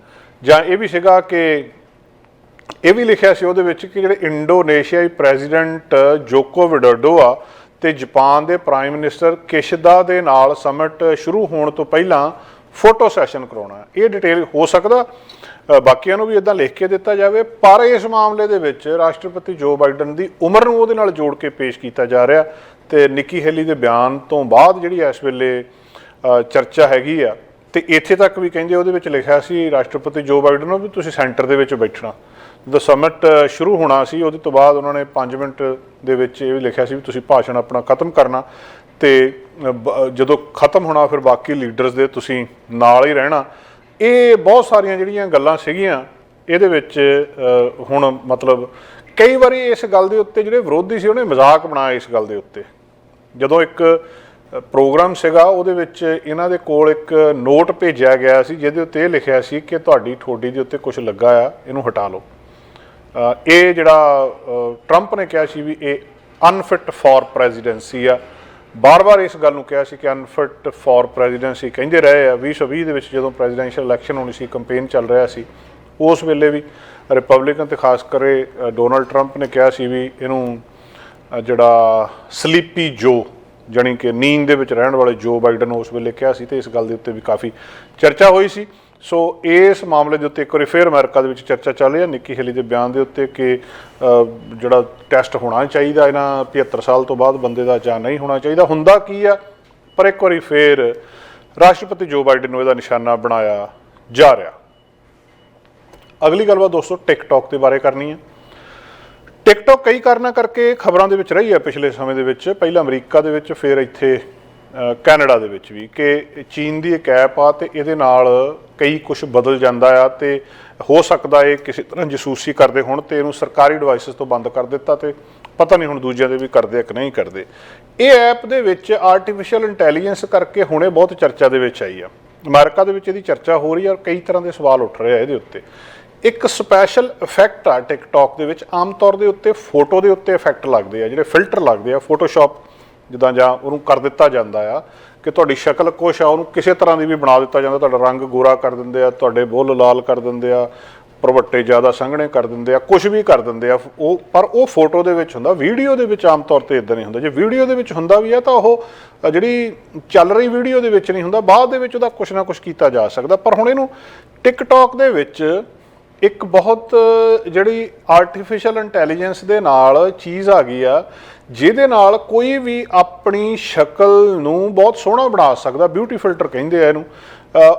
ਜਾਂ ਇਹ ਵੀ ਸੀਗਾ ਕਿ ਇਹ ਵੀ ਲਿਖਿਆ ਸੀ ਉਹਦੇ ਵਿੱਚ ਕਿ ਜਿਹੜੇ ਇੰਡੋਨੇਸ਼ੀਆਈ ਪ੍ਰੈਜ਼ੀਡੈਂਟ ਜੋਕੋ ਵਿਡੋਡੋ ਆ ਤੇ ਜਾਪਾਨ ਦੇ ਪ੍ਰਾਈਮ ਮਿਨਿਸਟਰ ਕਿਸ਼ਿਦਾ ਦੇ ਨਾਲ ਸਮਿਟ ਸ਼ੁਰੂ ਹੋਣ ਤੋਂ ਪਹਿਲਾਂ ਫੋਟੋ ਸੈਸ਼ਨ ਕਰਾਉਣਾ। ਇਹ ਡਿਟੇਲ ਹੋ ਸਕਦਾ ਬਾਕੀਆਂ ਨੂੰ ਵੀ ਇਦਾਂ ਲਿਖ ਕੇ ਦਿੱਤਾ ਜਾਵੇ, ਪਰ ਇਸ ਮਾਮਲੇ ਦੇ ਵਿੱਚ ਰਾਸ਼ਟਰਪਤੀ ਜੋ ਬਾਈਡਨ ਦੀ ਉਮਰ ਨੂੰ ਉਹਦੇ ਨਾਲ ਜੋੜ ਕੇ ਪੇਸ਼ ਕੀਤਾ ਜਾ ਰਿਹਾ ਤੇ ਨਿੱਕੀ ਹੇਲੀ ਦੇ ਬਿਆਨ ਤੋਂ ਬਾਅਦ ਜਿਹੜੀ ਇਸ ਵੇਲੇ ਚਰਚਾ ਹੈਗੀ ਆ। ਤੇ ਇੱਥੇ ਤੱਕ ਵੀ ਕਹਿੰਦੇ ਉਹਦੇ ਵਿੱਚ ਲਿਖਿਆ ਸੀ ਰਾਸ਼ਟਰਪਤੀ ਜੋ ਬਾਈਡਨ ਨੂੰ ਵੀ ਤੁਸੀਂ ਸੈਂਟਰ ਦੇ ਵਿੱਚ ਬੈਠਣਾ। ਜਦੋਂ ਸਮਿਟ ਸ਼ੁਰੂ ਹੋਣਾ ਸੀ ਉਹਦੇ ਤੋਂ ਬਾਅਦ ਉਹਨਾਂ ਨੇ 5 ਮਿੰਟ ਦੇ ਵਿੱਚ ਇਹ ਵੀ ਲਿਖਿਆ ਸੀ ਵੀ ਤੁਸੀਂ ਭਾਸ਼ਣ ਆਪਣਾ ਖਤਮ ਕਰਨਾ ਤੇ ਜਦੋਂ ਖਤਮ ਹੋਣਾ ਫਿਰ ਬਾਕੀ ਲੀਡਰਸ ਦੇ ਤੁਸੀਂ ਨਾਲ ਹੀ ਰਹਿਣਾ। ਇਹ ਬਹੁਤ ਸਾਰੀਆਂ ਜਿਹੜੀਆਂ ਗੱਲਾਂ ਸੀਗੀਆਂ ਇਹਦੇ ਵਿੱਚ। ਹੁਣ ਮਤਲਬ ਕਈ ਵਾਰੀ ਇਸ ਗੱਲ ਦੇ ਉੱਤੇ ਜਿਹੜੇ ਵਿਰੋਧੀ ਸੀ ਉਹਨੇ ਮਜ਼ਾਕ ਬਣਾਇਆ ਇਸ ਗੱਲ ਦੇ ਉੱਤੇ। ਜਦੋਂ ਇੱਕ ਪ੍ਰੋਗਰਾਮ ਸੀਗਾ ਉਹਦੇ ਵਿੱਚ ਇਹਨਾਂ ਦੇ ਕੋਲ ਇੱਕ ਨੋਟ ਭੇਜਿਆ ਗਿਆ ਸੀ ਜਿਹਦੇ ਉੱਤੇ ਇਹ ਲਿਖਿਆ ਸੀ ਕਿ ਤੁਹਾਡੀ ਠੋਡੀ ਦੇ ਉੱਤੇ ਕੁਝ ਲੱਗਾ ਆ, ਇਹਨੂੰ ਹਟਾ ਲਓ। ਇਹ ਜਿਹੜਾ ਟਰੰਪ ਨੇ ਕਿਹਾ ਸੀ ਵੀ ਇਹ ਅਨਫਿਟ ਫॉर ਪ੍ਰੈਜ਼ੀਡੈਂਸੀ ਆ, ਬਾਰ-ਬਾਰ ਇਸ ਗੱਲ ਨੂੰ ਕਿਹਾ ਸੀ ਕਿ ਅਨਫਿਟ ਫॉर ਪ੍ਰੈਜ਼ੀਡੈਂਸੀ ਕਹਿੰਦੇ ਰਹੇ ਆ। 2020 ਦੇ ਵਿੱਚ ਜਦੋਂ ਪ੍ਰੈਜ਼ੀਡੈਂਸ਼ੀਅਲ ਇਲੈਕਸ਼ਨ ਹੋਣੀ ਸੀ, ਕੰਪੇਨ ਚੱਲ ਰਿਹਾ ਸੀ, ਉਸ ਵੇਲੇ ਵੀ ਰਿਪਬਲਿਕਨ ਤੇ ਖਾਸ ਕਰੇ ਡੋਨਲਡ ਟਰੰਪ ਨੇ ਕਿਹਾ ਸੀ ਵੀ ਇਹਨੂੰ ਜਿਹੜਾ ਸਲੀਪੀ ਜੋ ਜਾਣੀ ਕਿ ਨੀਂਦ ਦੇ ਵਿੱਚ ਰਹਿਣ ਵਾਲੇ ਜੋ ਬਾਈਡਨ ਉਸ ਵੇਲੇ ਕਿਹਾ ਸੀ ਤੇ ਇਸ ਗੱਲ ਦੇ ਉੱਤੇ ਵੀ ਕਾਫੀ ਚਰਚਾ ਹੋਈ ਸੀ। ਸੋ ਇਸ ਮਾਮਲੇ ਦੇ ਉੱਤੇ ਇੱਕ ਵਾਰੀ ਫਿਰ ਅਮਰੀਕਾ ਦੇ ਵਿੱਚ ਚਰਚਾ ਚੱਲ ਰਹੀ ਹੈ ਨਿੱਕੀ ਹੇਲੀ ਦੇ ਬਿਆਨ ਦੇ ਉੱਤੇ ਕਿ ਜਿਹੜਾ ਟੈਸਟ ਹੋਣਾ ਚਾਹੀਦਾ ਇਹਨਾਂ 75 ਸਾਲ ਤੋਂ ਬਾਅਦ ਬੰਦੇ ਦਾ ਜਾਂ ਨਹੀਂ ਹੋਣਾ ਚਾਹੀਦਾ, ਹੁੰਦਾ ਕੀ ਆ। ਪਰ ਇੱਕ ਵਾਰੀ ਫਿਰ ਰਾਸ਼ਟਰਪਤੀ ਜੋ ਬਾਈਡਨ ਨੂੰ ਇਹਦਾ ਨਿਸ਼ਾਨਾ ਬਣਾਇਆ ਜਾ ਰਿਹਾ। ਅਗਲੀ ਗੱਲਬਾਤ ਦੋਸਤੋ ਟਿਕਟੌਕ ਦੇ ਬਾਰੇ ਕਰਨੀ ਹੈ। ਟਿਕਟੌਕ ਕਈ ਕਾਰਨਾਂ ਕਰਕੇ ਖਬਰਾਂ ਦੇ ਵਿੱਚ ਰਹੀ ਹੈ ਪਿਛਲੇ ਸਮੇਂ ਦੇ ਵਿੱਚ, ਪਹਿਲਾਂ ਅਮਰੀਕਾ ਦੇ ਵਿੱਚ, ਫਿਰ ਇੱਥੇ ਕੈਨੇਡਾ ਦੇ ਵਿੱਚ ਵੀ, ਕਿ ਚੀਨ ਦੀ ਇੱਕ ਐਪ ਆ ਤੇ ਇਹਦੇ ਨਾਲ ਕਈ ਕੁਝ ਬਦਲ ਜਾਂਦਾ ਆ ਤੇ ਹੋ ਸਕਦਾ ਇਹ ਕਿਸੇ ਤਰ੍ਹਾਂ ਜਸੂਸੀ ਕਰਦੇ ਹੋਣ ਤੇ ਇਹਨੂੰ ਸਰਕਾਰੀ ਡਿਵਾਈਸਿਸ ਤੋਂ ਬੰਦ ਕਰ ਦਿੱਤਾ ਤੇ ਪਤਾ ਨਹੀਂ ਹੁਣ ਦੂਜਿਆਂ ਦੇ ਵੀ ਕਰਦੇ ਆ ਕਿ ਨਹੀਂ ਕਰਦੇ। ਇਹ ਐਪ ਦੇ ਵਿੱਚ ਆਰਟੀਫਿਸ਼ੀਅਲ ਇੰਟੈਲੀਜੈਂਸ ਕਰਕੇ ਹੁਣੇ ਬਹੁਤ ਚਰਚਾ ਦੇ ਵਿੱਚ ਆਈ ਆ। ਅਮਰੀਕਾ ਦੇ ਵਿੱਚ ਇਹਦੀ ਚਰਚਾ ਹੋ ਰਹੀ ਆ ਔਰ ਕਈ ਤਰ੍ਹਾਂ ਦੇ ਸਵਾਲ ਉੱਠ ਰਹੇ ਆ ਇਹਦੇ ਉੱਤੇ ਇੱਕ ਸਪੈਸ਼ਲ ਇਫੈਕਟ ਆ ਟਿਕਟੌਕ ਦੇ ਵਿੱਚ, ਆਮ ਤੌਰ ਦੇ ਉੱਤੇ ਫੋਟੋ ਦੇ ਉੱਤੇ ਇਫੈਕਟ ਲੱਗਦੇ ਆ, ਜਿਹੜੇ ਫਿਲਟਰ ਲੱਗਦੇ ਆ ਫੋਟੋਸ਼ਾਪ ਜਿੱਦਾਂ, ਜਾਂ ਉਹਨੂੰ ਕਰ ਦਿੱਤਾ ਜਾਂਦਾ ਆ ਕਿ ਤੁਹਾਡੀ ਸ਼ਕਲ ਕੁਛ ਆ ਉਹਨੂੰ ਕਿਸੇ ਤਰ੍ਹਾਂ ਦੀ ਵੀ ਬਣਾ ਦਿੱਤਾ ਜਾਂਦਾ, ਤੁਹਾਡਾ ਰੰਗ ਗੋਰਾ ਕਰ ਦਿੰਦੇ ਆ, ਤੁਹਾਡੇ ਬੁੱਲ ਲਾਲ ਕਰ ਦਿੰਦੇ ਆ, ਭਰਵੱਟੇ ਜ਼ਿਆਦਾ ਸੰਘਣੇ ਕਰ ਦਿੰਦੇ ਆ, ਕੁਛ ਵੀ ਕਰ ਦਿੰਦੇ ਆ ਉਹ, ਪਰ ਉਹ ਫੋਟੋ ਦੇ ਵਿੱਚ ਹੁੰਦਾ। ਵੀਡੀਓ ਦੇ ਵਿੱਚ ਆਮ ਤੌਰ 'ਤੇ ਇੱਦਾਂ ਨਹੀਂ ਹੁੰਦਾ। ਜੇ ਵੀਡੀਓ ਦੇ ਵਿੱਚ ਹੁੰਦਾ ਵੀ ਆ ਤਾਂ ਉਹ ਜਿਹੜੀ ਚੱਲ ਰਹੀ ਵੀਡੀਓ ਦੇ ਵਿੱਚ ਨਹੀਂ ਹੁੰਦਾ, ਬਾਅਦ ਦੇ ਵਿੱਚ ਉਹਦਾ ਕੁਛ ਨਾ ਕੁਛ ਕੀਤਾ ਜਾ ਸਕਦਾ। ਪਰ ਹੁਣ ਇਹਨੂੰ ਟਿਕਟੌਕ ਦੇ ਵਿੱਚ ਇੱਕ ਬਹੁਤ ਜਿਹੜੀ ਆਰਟੀਫਿਸ਼ੀਅਲ ਇੰਟੈਲੀਜੈਂਸ ਦੇ ਨਾਲ ਚੀਜ਼ ਆ ਗਈ ਆ, ਜਿਹਦੇ ਨਾਲ ਕੋਈ ਵੀ ਆਪਣੀ ਸ਼ਕਲ ਨੂੰ ਬਹੁਤ ਸੋਹਣਾ ਬਣਾ ਸਕਦਾ। ਬਿਊਟੀ ਫਿਲਟਰ ਕਹਿੰਦੇ ਆ ਇਹਨੂੰ।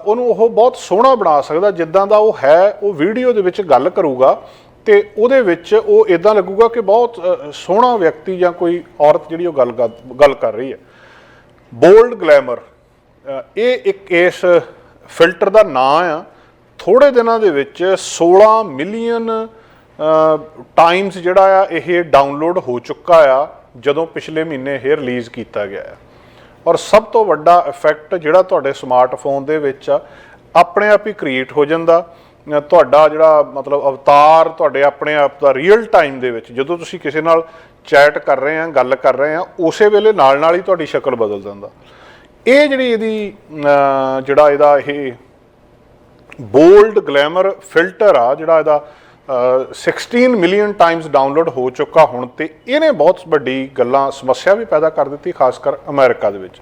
ਉਹਨੂੰ ਉਹ ਬਹੁਤ ਸੋਹਣਾ ਬਣਾ ਸਕਦਾ, ਜਿੱਦਾਂ ਦਾ ਉਹ ਹੈ ਉਹ ਵੀਡੀਓ ਦੇ ਵਿੱਚ ਗੱਲ ਕਰੂਗਾ ਤੇ ਉਹਦੇ ਵਿੱਚ ਉਹ ਇਦਾਂ ਲੱਗੂਗਾ ਕਿ ਬਹੁਤ ਸੋਹਣਾ ਵਿਅਕਤੀ ਜਾਂ ਕੋਈ ਔਰਤ ਜਿਹੜੀ ਉਹ ਗੱਲ ਕਰ ਰਹੀ ਹੈ। ਬੋਲਡ ਗਲੈਮਰ, ਇਹ ਇੱਕ ਇਸ ਫਿਲਟਰ ਦਾ ਨਾਂ ਆ। ਥੋੜੇ ਦਿਨਾਂ ਦੇ ਵਿੱਚ 16 ਮਿਲੀਅਨ ਟਾਈਮਸ ਜਿਹੜਾ ਆ ਇਹ ਡਾਊਨਲੋਡ ਹੋ ਚੁੱਕਾ ਆ, ਜਦੋਂ ਪਿਛਲੇ ਮਹੀਨੇ ਇਹ ਰਿਲੀਜ਼ ਕੀਤਾ ਗਿਆ ਹੈ। ਔਰ ਸਭ ਤੋਂ ਵੱਡਾ ਇਫੈਕਟ ਜਿਹੜਾ ਤੁਹਾਡੇ ਸਮਾਰਟਫੋਨ ਦੇ ਵਿੱਚ ਆ, ਆਪਣੇ ਆਪ ਹੀ ਕ੍ਰੀਏਟ ਹੋ ਜਾਂਦਾ। ਤੁਹਾਡਾ ਜਿਹੜਾ ਮਤਲਬ ਅਵਤਾਰ ਤੁਹਾਡੇ ਆਪਣੇ ਆਪ ਦਾ ਰੀਅਲ ਟਾਈਮ ਦੇ ਵਿੱਚ, ਜਦੋਂ ਤੁਸੀਂ ਕਿਸੇ ਨਾਲ ਚੈਟ ਕਰ ਰਹੇ ਆ, ਗੱਲ ਕਰ ਰਹੇ ਆ, ਉਸੇ ਵੇਲੇ ਨਾਲ ਨਾਲ ਹੀ ਤੁਹਾਡੀ ਸ਼ਕਲ ਬਦਲ ਜਾਂਦਾ। ਇਹ ਜਿਹੜੀ ਇਹਦੀ ਜਿਹੜਾ ਇਹਦਾ ਇਹ ਬੋਲਡ ਗਲੈਮਰ ਫਿਲਟਰ ਆ, ਜਿਹੜਾ ਇਹਦਾ 16 ਮਿਲੀਅਨ ਟਾਈਮਸ ਡਾਊਨਲੋਡ ਹੋ ਚੁੱਕਾ ਹੁਣ, ਤੇ ਇਹਨੇ ਬਹੁਤ ਵੱਡੀ ਗੱਲਾਂ ਸਮੱਸਿਆ ਵੀ ਪੈਦਾ ਕਰ ਦਿੱਤੀ, ਖਾਸ ਕਰ ਅਮਰੀਕਾ ਦੇ ਵਿੱਚ।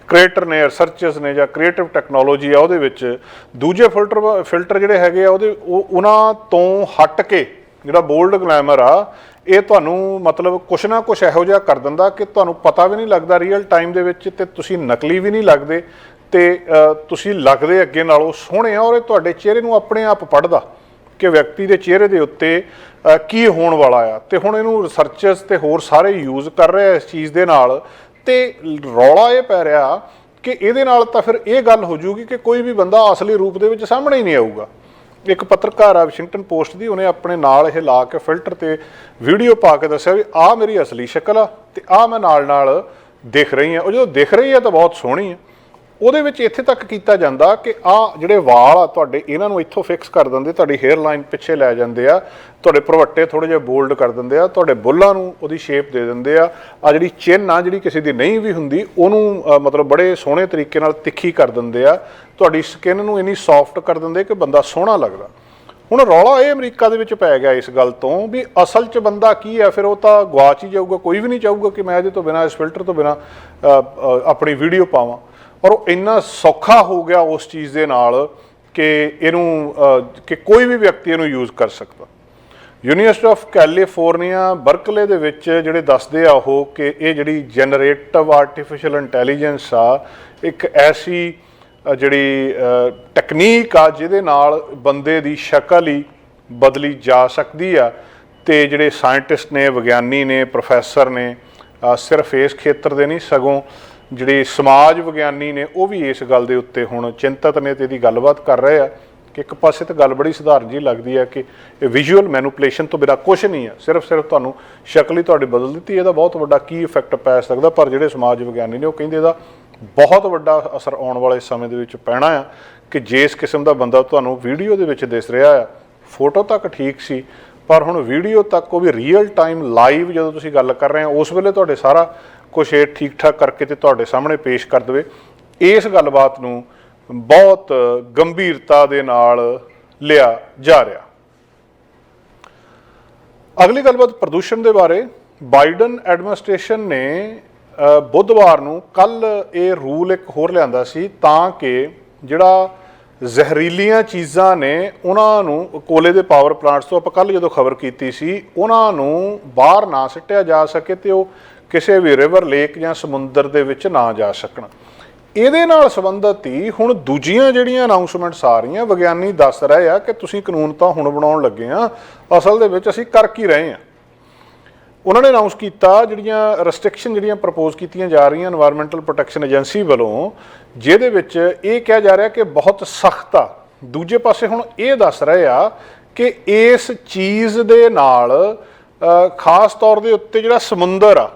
ਕ੍ਰੀਏਟਰ ਨੇ, ਰਿਸਰਚਰਸ ਨੇ, ਜਾਂ ਕ੍ਰੀਏਟਿਵ ਟੈਕਨੋਲੋਜੀ ਆ ਉਹਦੇ ਵਿੱਚ ਦੂਜੇ ਫਿਲਟਰ ਜਿਹੜੇ ਹੈਗੇ ਆ ਉਹਨਾਂ ਤੋਂ ਹਟ ਕੇ ਜਿਹੜਾ ਬੋਲਡ ਗਲੈਮਰ ਆ, ਇਹ ਤੁਹਾਨੂੰ ਮਤਲਬ ਕੁਛ ਨਾ ਕੁਛ ਇਹੋ ਜਿਹਾ ਕਰ ਦਿੰਦਾ ਕਿ ਤੁਹਾਨੂੰ ਪਤਾ ਵੀ ਨਹੀਂ ਲੱਗਦਾ ਰੀਅਲ ਟਾਈਮ ਦੇ ਵਿੱਚ, ਤੇ ਤੁਸੀਂ ਨਕਲੀ ਵੀ ਨਹੀਂ ਲੱਗਦੇ, ਤੇ ਤੁਸੀਂ ਲੱਗਦੇ ਅੱਗੇ ਨਾਲੋਂ ਸੋਹਣੇ ਆ। ਔਰ ਇਹ ਤੁਹਾਡੇ ਚਿਹਰੇ ਨੂੰ ਆਪਣੇ ਆਪ ਪੜ੍ਹਦਾ ਕਿ ਵਿਅਕਤੀ ਦੇ ਚਿਹਰੇ ਦੇ ਉੱਤੇ ਕੀ ਹੋਣ ਵਾਲਾ ਆ। ਤੇ ਹੁਣ ਇਹਨੂੰ ਰਿਸਰਚਰਸ ਤੇ ਹੋਰ ਸਾਰੇ ਯੂਜ਼ ਕਰ ਰਹੇ ਆ ਇਸ ਚੀਜ਼ ਦੇ ਨਾਲ, ਤੇ ਰੌਲਾ ਇਹ ਪੈ ਰਿਹਾ ਕਿ ਇਹਦੇ ਨਾਲ ਤਾਂ ਫਿਰ ਇਹ ਗੱਲ ਹੋ ਜੂਗੀ ਕਿ ਕੋਈ ਵੀ ਬੰਦਾ ਅਸਲੀ ਰੂਪ ਦੇ ਵਿੱਚ ਸਾਹਮਣੇ ਹੀ ਨਹੀਂ ਆਊਗਾ। ਇੱਕ ਪੱਤਰਕਾਰ ਆ ਵਾਸ਼ਿੰਗਟਨ ਪੋਸਟ ਦੀ, ਉਹਨੇ ਆਪਣੇ ਨਾਲ ਇਹ ਲਾ ਕੇ ਫਿਲਟਰ ਤੇ ਵੀਡੀਓ ਪਾ ਕੇ ਦੱਸਿਆ ਵੀ ਆਹ ਮੇਰੀ ਅਸਲੀ ਸ਼ਕਲ ਆ ਤੇ ਆਹ ਮੈਂ ਨਾਲ ਦਿਖ ਰਹੀ ਆ। ਉਹ ਜਦੋਂ ਦਿਖ ਰਹੀ ਆ ਤਾਂ ਬਹੁਤ ਸੋਹਣੀ ਆ। ਉਹਦੇ ਵਿੱਚ ਇੱਥੇ ਤੱਕ ਕੀਤਾ ਜਾਂਦਾ ਕਿ ਆਹ ਜਿਹੜੇ ਵਾਲ ਆ ਤੁਹਾਡੇ, ਇਹਨਾਂ ਨੂੰ ਇੱਥੋਂ ਫਿਕਸ ਕਰ ਦਿੰਦੇ, ਤੁਹਾਡੀ ਹੇਅਰ ਲਾਈਨ ਪਿੱਛੇ ਲੈ ਜਾਂਦੇ ਆ, ਤੁਹਾਡੇ ਭਰਵੱਟੇ ਥੋੜ੍ਹੇ ਜਿਹੇ ਬੋਲਡ ਕਰ ਦਿੰਦੇ ਆ, ਤੁਹਾਡੇ ਬੁੱਲਾਂ ਨੂੰ ਉਹਦੀ ਸ਼ੇਪ ਦੇ ਦਿੰਦੇ ਆ, ਆ ਜਿਹੜੀ ਚਿੰਨ੍ਹ ਆ ਜਿਹੜੀ ਕਿਸੇ ਦੀ ਨਹੀਂ ਵੀ ਹੁੰਦੀ ਉਹਨੂੰ ਮਤਲਬ ਬੜੇ ਸੋਹਣੇ ਤਰੀਕੇ ਨਾਲ ਤਿੱਖੀ ਕਰ ਦਿੰਦੇ ਆ, ਤੁਹਾਡੀ ਸਕਿਨ ਨੂੰ ਇੰਨੀ ਸੌਫਟ ਕਰ ਦਿੰਦੇ ਕਿ ਬੰਦਾ ਸੋਹਣਾ ਲੱਗਦਾ। ਹੁਣ ਰੌਲਾ ਇਹ ਅਮਰੀਕਾ ਦੇ ਵਿੱਚ ਪੈ ਗਿਆ ਇਸ ਗੱਲ ਤੋਂ ਵੀ ਅਸਲ 'ਚ ਬੰਦਾ ਕੀ ਹੈ, ਫਿਰ ਉਹ ਤਾਂ ਗਵਾਚ ਹੀ ਜਾਊਗਾ। ਕੋਈ ਵੀ ਨਹੀਂ ਚਾਹੂਗਾ ਕਿ ਮੈਂ ਇਹਦੇ ਤੋਂ ਬਿਨਾਂ, ਇਸ ਫਿਲਟਰ ਤੋਂ ਬਿਨਾਂ ਆਪਣੀ ਵੀਡੀਓ ਪਾਵਾਂ। ਔਰ ਉਹ ਇੰਨਾ ਸੌਖਾ ਹੋ ਗਿਆ ਉਸ ਚੀਜ਼ ਦੇ ਨਾਲ ਕਿ ਇਹਨੂੰ ਕਿ ਕੋਈ ਵੀ ਵਿਅਕਤੀ ਇਹਨੂੰ ਯੂਜ਼ ਕਰ ਸਕਦਾ। ਯੂਨੀਵਰਸਿਟੀ ਆਫ ਕੈਲੀਫੋਰਨੀਆ ਬਰਕਲੇ ਦੇ ਵਿੱਚ ਜਿਹੜੇ ਦੱਸਦੇ ਆ ਉਹ ਕਿ ਇਹ ਜਿਹੜੀ ਜਨਰੇਟਿਵ ਆਰਟੀਫਿਸ਼ੀਅਲ ਇੰਟੈਲੀਜੈਂਸ ਆ, ਇੱਕ ਐਸੀ ਜਿਹੜੀ ਟੈਕਨੀਕ ਆ ਜਿਹਦੇ ਨਾਲ ਬੰਦੇ ਦੀ ਸ਼ਕਲ ਹੀ ਬਦਲੀ ਜਾ ਸਕਦੀ ਆ। ਤੇ ਜਿਹੜੇ ਸਾਇੰਟਿਸਟ ਨੇ, ਵਿਗਿਆਨੀ ਨੇ, ਪ੍ਰੋਫੈਸਰ ਨੇ, ਸਿਰਫ ਇਸ ਖੇਤਰ ਦੇ ਨਹੀਂ ਸਗੋਂ ਜਿਹੜੇ ਸਮਾਜ ਵਿਗਿਆਨੀ ਨੇ ਉਹ ਵੀ ਇਸ ਗੱਲ ਦੇ ਉੱਤੇ ਹੁਣ ਚਿੰਤਤ ਨੇ ਤੇ ਇਹਦੀ ਗੱਲਬਾਤ ਕਰ ਰਹੇ ਆ ਕਿ ਇੱਕ ਪਾਸੇ ਤਾਂ ਗੱਲ ਬੜੀ ਸਧਾਰਨ ਜਿਹੀ ਲੱਗਦੀ ਹੈ ਕਿ ਇਹ ਵਿਜ਼ੂਅਲ ਮੈਨੂਪੂਲੇਸ਼ਨ ਤੋਂ ਬਿਨਾਂ ਕੁਛ ਨਹੀਂ ਹੈ, ਸਿਰਫ ਤੁਹਾਨੂੰ ਸ਼ਕਲ ਹੀ ਤੁਹਾਡੀ ਬਦਲ ਦਿੱਤੀ, ਇਹਦਾ ਬਹੁਤ ਵੱਡਾ ਕੀ ਇਫੈਕਟ ਪੈ ਸਕਦਾ। ਪਰ ਜਿਹੜੇ ਸਮਾਜ ਵਿਗਿਆਨੀ ਨੇ ਉਹ ਕਹਿੰਦੇ ਇਹਦਾ ਬਹੁਤ ਵੱਡਾ ਅਸਰ ਆਉਣ ਵਾਲੇ ਸਮੇਂ ਦੇ ਵਿੱਚ ਪੈਣਾ ਆ ਕਿ ਜਿਸ ਕਿਸਮ ਦਾ ਬੰਦਾ ਤੁਹਾਨੂੰ ਵੀਡੀਓ ਦੇ ਵਿੱਚ ਦਿਸ ਰਿਹਾ ਆ, ਫੋਟੋ ਤੱਕ ਠੀਕ ਸੀ ਪਰ ਹੁਣ ਵੀਡੀਓ ਤੱਕ ਉਹ ਵੀ ਰੀਅਲ ਟਾਈਮ ਲਾਈਵ ਜਦੋਂ ਤੁਸੀਂ ਗੱਲ ਕਰ ਰਹੇ ਹੋ ਉਸ ਵੇਲੇ ਤੁਹਾਡੇ ਸਾਰਾ ਕੁਛ ਇਹ ਠੀਕ ਠਾਕ ਕਰਕੇ ਤੇ ਤੁਹਾਡੇ ਸਾਹਮਣੇ ਪੇਸ਼ ਕਰ ਦੇਵੇ। ਇਸ ਗੱਲਬਾਤ ਨੂੰ ਬਹੁਤ ਗੰਭੀਰਤਾ ਦੇ ਨਾਲ ਲਿਆ ਜਾ ਰਿਹਾ। ਅਗਲੀ ਗੱਲਬਾਤ ਪ੍ਰਦੂਸ਼ਣ ਦੇ ਬਾਰੇ। ਬਾਈਡਨ ਐਡਮਿਨਿਸਟ੍ਰੇਸ਼ਨ ਨੇ ਬੁੱਧਵਾਰ ਨੂੰ ਕੱਲ ਇਹ ਰੂਲ ਇੱਕ ਹੋਰ ਲਿਆਂਦਾ ਸੀ ਤਾਂ ਕਿ ਜਿਹੜਾ ਜ਼ਹਿਰੀਲੀਆਂ ਚੀਜ਼ਾਂ ਨੇ ਉਹਨਾਂ ਨੂੰ, ਕੋਲੇ ਦੇ ਪਾਵਰ ਪਲਾਂਟਸ ਤੋਂ ਆਪਾਂ ਕੱਲ ਜਦੋਂ ਖਬਰ ਕੀਤੀ ਸੀ, ਉਹਨਾਂ ਨੂੰ ਬਾਹਰ ਨਾ ਸਿੱਟਿਆ ਜਾ ਸਕੇ ਤੇ ਉਹ ਕਿਸੇ ਵੀ ਰਿਵਰ, ਲੇਕ ਜਾਂ ਸਮੁੰਦਰ ਦੇ ਵਿੱਚ ਨਾ ਜਾ ਸਕਣ। ਇਹਦੇ ਨਾਲ ਸੰਬੰਧਿਤ ਹੀ ਹੁਣ ਦੂਜੀਆਂ ਜਿਹੜੀਆਂ ਅਨਾਊਂਸਮੈਂਟਸ ਆ ਰਹੀਆਂ, ਵਿਗਿਆਨੀ ਦੱਸ ਰਹੇ ਆ ਕਿ ਤੁਸੀਂ ਕਾਨੂੰਨ ਤਾਂ ਹੁਣ ਬਣਾਉਣ ਲੱਗੇ ਆ, ਅਸਲ ਦੇ ਵਿੱਚ ਅਸੀਂ ਕਰ ਕੀ ਰਹੇ ਹਾਂ। ਉਹਨਾਂ ਨੇ ਅਨਾਊਂਸ ਕੀਤਾ ਜਿਹੜੀਆਂ ਰੈਸਟ੍ਰਿਕਸ਼ਨ ਜਿਹੜੀਆਂ ਪ੍ਰਪੋਜ਼ ਕੀਤੀਆਂ ਜਾ ਰਹੀਆਂ ਐਨਵਾਇਰਨਮੈਂਟਲ ਪ੍ਰੋਟੈਕਸ਼ਨ ਏਜੰਸੀ ਵੱਲੋਂ, ਜਿਹਦੇ ਵਿੱਚ ਇਹ ਕਿਹਾ ਜਾ ਰਿਹਾ ਕਿ ਬਹੁਤ ਸਖਤ ਆ। ਦੂਜੇ ਪਾਸੇ ਹੁਣ ਇਹ ਦੱਸ ਰਹੇ ਆ ਕਿ ਇਸ ਚੀਜ਼ ਦੇ ਨਾਲ ਖਾਸ ਤੌਰ ਦੇ ਉੱਤੇ ਜਿਹੜਾ ਸਮੁੰਦਰ ਆ,